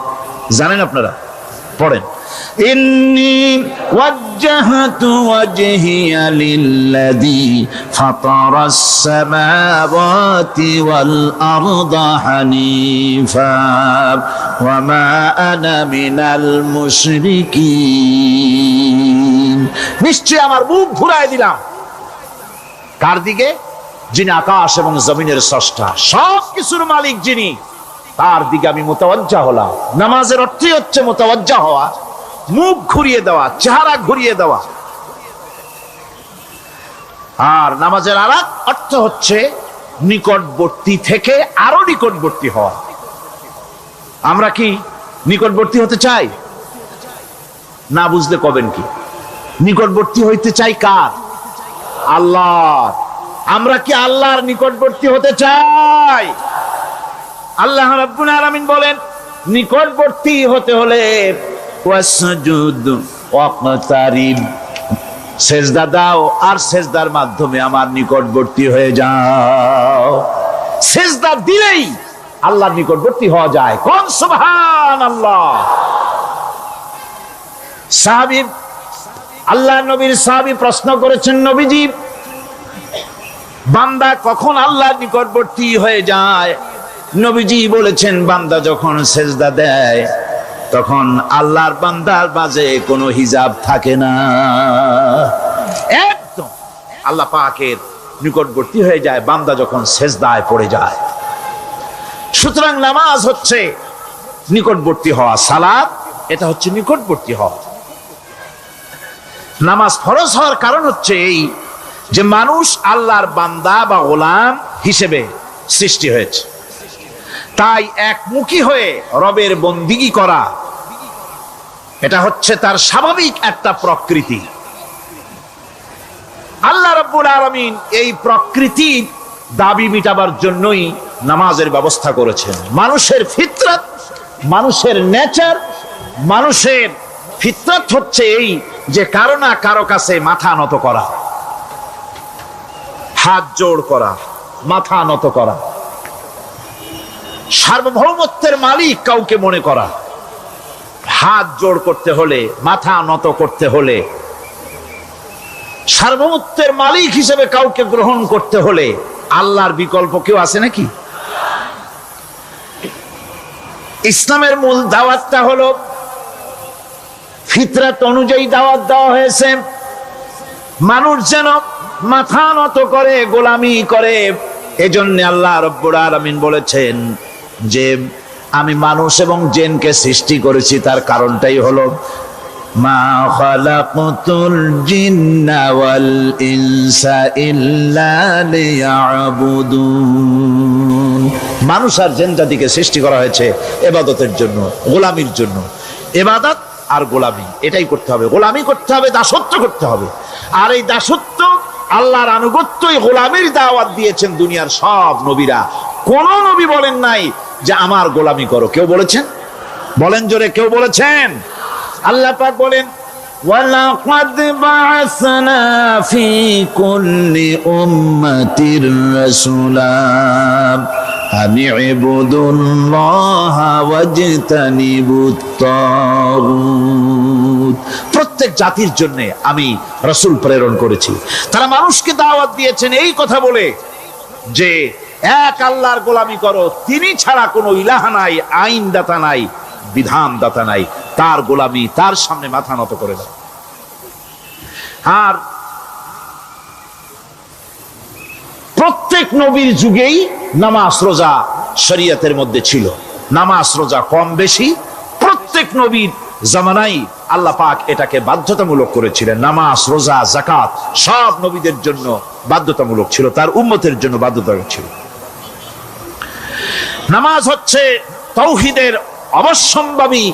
জানেন আপনারা? পড়েন, ইন্নী ওয়াজ্জাহতু ওয়াজহিয়া লিল্লাযী ফাতারাস সামাওয়াতি ওয়াল আরদা হানিফা ওয়া মা আনা মিনাল মুশরিকিন। নিশ্চয় আমার মুখ ঘুরায় দিলাম কার দিকে? যিনি আকাশ এবং জমিনের স্রষ্টা, সব কিছুর মালিক যিনি, তার দিকে আমি মুতাওয়াজ্জা হলাম। নামাজের অর্থই হচ্ছে মুতাওয়াজ্জা হওয়া, মুখ ঘুরিয়ে দেওয়া, চেহারা ঘুরিয়ে দেওয়া। আর নামাজের আরেক অর্থ হচ্ছে নিকটবর্তী থেকে আরো নিকটবর্তী হওয়া। আমরা কি নিকটবর্তী হতে চাই? না বুঝলে কবেন কি? নিকটবর্তী হইতে চাই কার? আল্লাহর। আমরা কি আল্লাহর নিকটবর্তী হতে চাই? আল্লাহ রাব্বুল আলামিন বলেন, নিকটবর্তী হতে হলে ওয়াসজুদ ওয়াকতারিব, সেজদা দাও আর সেজদার মাধ্যমে আমার নিকটবর্তী হয়ে যাও। সেজদা দিলেই আল্লাহর নিকটবর্তী হওয়া যায়। কোন সুবহানাল্লাহ। সাহাবী, আল্লাহ নবীর সাহাবী প্রশ্ন করেছেন, নবীজি, বান্দা কখন আল্লাহর নিকটবর্তী হয়ে যায়? নবীজি বলেছেন, বান্দা যখন সেজদা দেয় তখন আল্লাহর বান্দার মাঝে কোনো হিজাব থাকে না, একদম আল্লাহ পাকের নিকটবর্তী হয়ে যায় বান্দা যখন সেজদায় পড়ে যায়। সুতরাং নামাজ হচ্ছে নিকটবর্তী হওয়া, সালাত এটা হচ্ছে নিকটবর্তী হওয়া। নামাজ ফরজ হওয়ার কারণ হচ্ছে এই যে মানুষ আল্লাহর বান্দা বা গোলাম হিসেবে সৃষ্টি হয়েছে, তাই একমুখী হয়ে রবের বন্দিগি করা এটা হচ্ছে তার স্বাভাবিক একটা প্রকৃতি। আল্লাহ রাব্বুল আলামিন এই প্রকৃতির দাবি মিটাবার জন্যই নামাজের ব্যবস্থা করেছেন। মানুষের ফিতরত, মানুষের নেচার, মানুষের ফিতরত হচ্ছে এই যে কারো না কারো কাছে মাথা নত করা, হাত জোড় করা, মাথা নত করা, সার্বভৌমত্বের মালিক কাউকে মনে করা। হাত জোড় করতে হলে, মাথা নত করতে হলে সার্বভৌমত্বের মালিক হিসেবে কাউকে গ্রহণ করতে হলে আল্লাহর বিকল্প কেউ আছে নাকি? ইসলামের মূল দাওয়াতটা হলো ফিতরাত অনুযায়ী দাওয়াত দেওয়া হয়েছে, মানুষ যেন মাথা নত করে গোলামি করে। এজন্য আল্লাহ রাব্বুল আলামিন বলেছেন যে আমি মানুষ এবং জিনকে সৃষ্টি করেছি, তার কারণটাই হলো মা খালাকতুল জিন্না ওয়াল ইনসা ইল্লা লিয়াবুদুন। মানুষ আর জিন জাতিকে সৃষ্টি করা হয়েছে ইবাদতের জন্য, গোলামির জন্য। ইবাদত আর গোলামি এটাই করতে হবে, গোলামি করতে হবে, দাসত্ব করতে হবে। আর এই দাসত্ব আল্লাহর আনুগত্যই গোলামির দাওয়াত দিয়েছেন দুনিয়ার সব নবীরা। কোন নবী বলেন নাই যে আমার গোলামি করো। কেউ বলেছেন? বলেন জোরে, কেউ বলেছেন? আল্লাহ পাক বলেন ওয়ালাকাদ বা'আসনা ফি কুল্লি উম্মাতির রাসূলা আনি ইবুদুল্লাহা ওয়াজতানিবুত তাগুত। প্রত্যেক জাতির জন্য আমি রাসূল প্রেরণ করেছি, তারা মানুষকে দাওয়াত দিয়েছেন এই কথা বলে যে এক আল্লাহর গোলামি করো, তিনি ছাড়া কোনো ইলাহ নাই, আইনদাতা নাই, বিধানদাতা নাই, তার গোলামি, তার সামনে মাথা নত করে দাও। আর প্রত্যেক নবীর যুগেই নামাজ রোজা শরীয়তের মধ্যে ছিল। নামাজ রোজা কম বেশি প্রত্যেক নবীর জামানাই আল্লাহ পাক এটাকে বাধ্যতামূলক করেছিলেন। নামাজ রোজা যাকাত সব নবীদের জন্য বাধ্যতামূলক ছিল, তার উম্মতের জন্য বাধ্যতামূলক ছিল। নামাজ হচ্ছে তাওহীদের অবশ্যম্ভাবী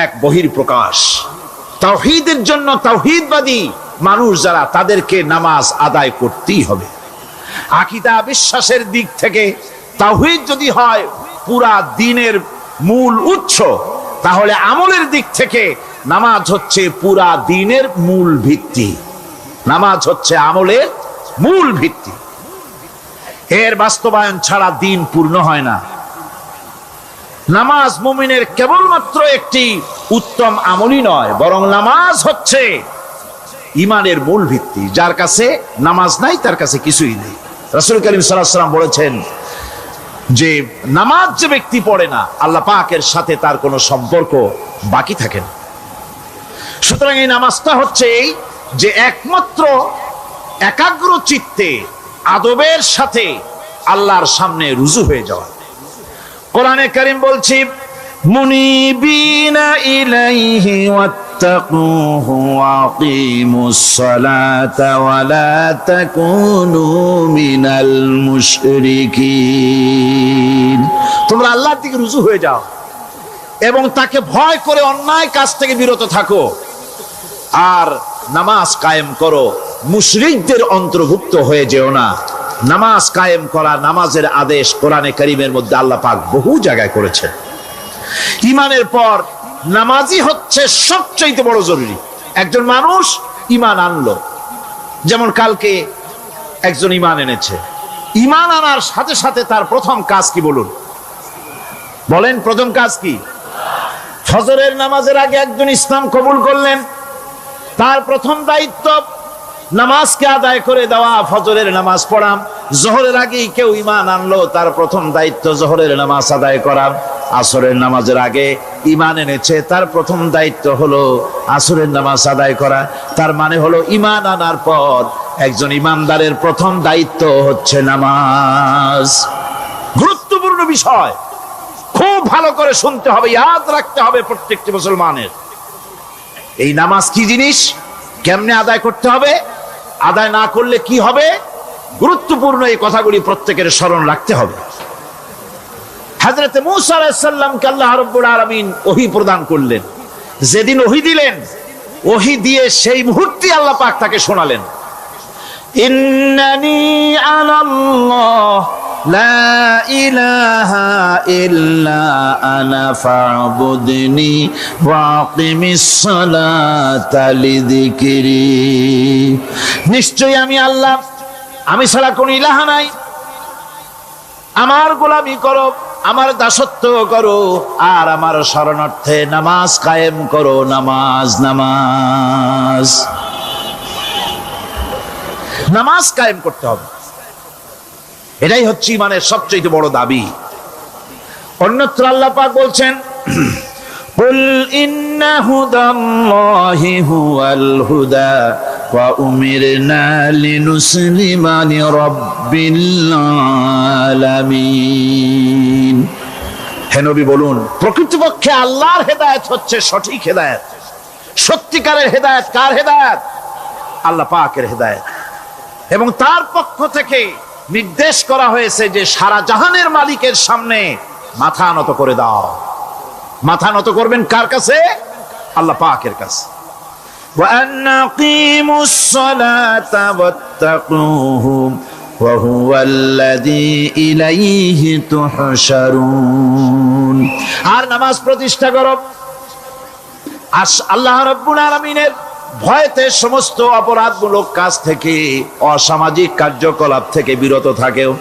এক বহির্প্রকাশ। তাওহীদের জন্য তাওহীদবাদী মানুষ যারা, তাদেরকে নামাজ আদায় করতেই হবে। আকীদা বিশ্বাসের দিক থেকে তাওহীদ যদি হয় পুরা দ্বীনের মূল উৎস, তাহলে আমলের দিক থেকে নামাজ হচ্ছে পুরা দ্বীনের মূল ভিত্তি। নামাজ হচ্ছে আমলের মূল ভিত্তি, এর বাস্তবায়ন ছাড়া দ্বীন পূর্ণ হয় না। নামাজ মুমিনের কেবলমাত্র একটি উত্তম আমলই নয়, বরং নামাজ হচ্ছে ঈমানের মূল ভিত্তি। যার কাছে নামাজ নাই তার কাছে কিছুই নেই। রাসূল করিম সাল্লাল্লাহু আলাইহি ওয়াসাল্লাম বলেছেন যে নামাজ যে ব্যক্তি পড়ে না, আল্লাহ পাকের সাথে তার কোনো সম্পর্ক বাকি থাকে না। সুতরাং এই নামাজটা হচ্ছে এই যে একমাত্র একাগ্র চিত্তে আদবের সাথে আল্লাহর সামনে রুজু হয়ে যাওয়া। কোরআনে কারীম বলছি মুনিবিনা ইলাইহি ওয়াত্তাকুহু ওয়াকিমুস সালাতা ওয়া লা তাকুনু মিনাল মুশরিকিন। তোমরা আল্লাহর দিকে রুজু হয়ে যাও এবং তাকে ভয় করে অন্যায় কাজ থেকে বিরত থাকো, আর নামাজ কায়েম করো, মুশরিকদের অন্তর্ভুক্ত হয়ে যেও না। নামাজ কায়েম করা, নামাজের আদেশ কোরআনে কারীমের মধ্যে আল্লাহ পাক বহু জায়গায় করেছেন। ঈমানের পর নামাজই হচ্ছে সবচেয়ে বড় জরুরি। একজন মানুষ ঈমান আনলো, যেমন কালকে একজন ঈমান এনেছে, ঈমান আনার সাথে সাথে তার প্রথম কাজ কি বলুন? বলেন প্রথম কাজ কি? ফজরের নামাজের আগে একজন ইসলাম কবুল করলেন, তার প্রথম দায়িত্ব নামাজকে আদায় করে দেওয়া, ফজরের নামাজ পড়া। জোহরের আগেই কেউ ঈমান আনলো, তার প্রথম দায়িত্ব জোহরের নামাজ আদায় করা। আসরের নামাজের আগে ঈমান এনেছে, তার প্রথম দায়িত্ব হলো আসরের নামাজ আদায় করা। তার মানে হলো ঈমান আনার পর একজন ঈমানদারের প্রথম দায়িত্ব হচ্ছে নামাজ। গুরুত্বপূর্ণ বিষয়, খুব ভালো করে শুনতে হবে, ইয়াদ রাখতে হবে প্রত্যেকটি মুসলমানের। এই নামাজ কি জিনিস, কেমনে আদায় করতে হবে, আদায় না করলে কি হবে, গুরুত্বপূর্ণ এই কথাগুলি প্রত্যেকের স্মরণ রাখতে হবে। হযরত মূসা আলাইহিস সালামকে আল্লাহ রাব্বুল আলামিন ওহী প্রদান করলেন। যেদিন ওহী দিলেন, ওহী দিয়ে সেই মুহূর্তে আল্লাহ পাক তাকে শোনালেন, ইন্নানি আনাল্লাহ লা ইলাহা ইল্লা আনা ফা'বুদনি ওয়াকিমিস সালাতা লিযিকরি। নিশ্চয়ই আমি আল্লাহ, আমি ছাড়া কোনো ইলাহ নাই, আমার গোলামি করো, আমার দাসত্ব করো, আর আমার শরণার্থে নামাজ কায়েম করো। নামাজ নামাজ। নামাজ কায়েম করতে হবে, এটাই হচ্ছে ইমানের সবচেয়ে বড় দাবি। অন্যত্র আল্লাহ পাক বলছেন, কুল ইন্না হুদাল্লাহি হুয়াল হুদা ওয়া উমিরনা লিনুসলিমা লিরাব্বিল আলামিন। হে নবী বলুন, প্রকৃতপক্ষে আল্লাহর হেদায়েত হচ্ছে সঠিক হেদায়েত। সত্যিকারের হেদায়েত কার হেদায়েত? আল্লাহ পাকের হেদায়েত। এবং তার পক্ষ থেকে নির্দেশ করা হয়েছে যে সারা জাহানের মালিকের সামনে মাথা নত করে দাও। মাথা নত করবেন কার কাছে? আল্লাহ পাকের কাছে। ওয়া আনাকিমুস সালাতা ওয়াত্তাকুহু ওয়া হুয়াল্লাযী ইলাইহি তুহশারুন। আর নামাজ প্রতিষ্ঠা করো, আল্লাহ রাব্বুল আলামিনের ভয়তে সমস্ত অপরাধমূলক কাজ থেকে, অসামাজিক কার্যকলাপ থেকে বিরত থাকেও।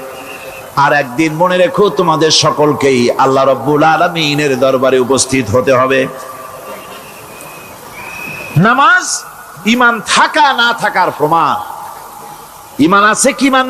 আর একদিন মনে রেখো, তোমাদের সকলকেই আল্লাহ রাব্বুল আলামিনের দরবারে উপস্থিত হতে হবে। নামাজ ইমান থাকা না থাকার প্রমাণ। ইমান আছে কি ইমান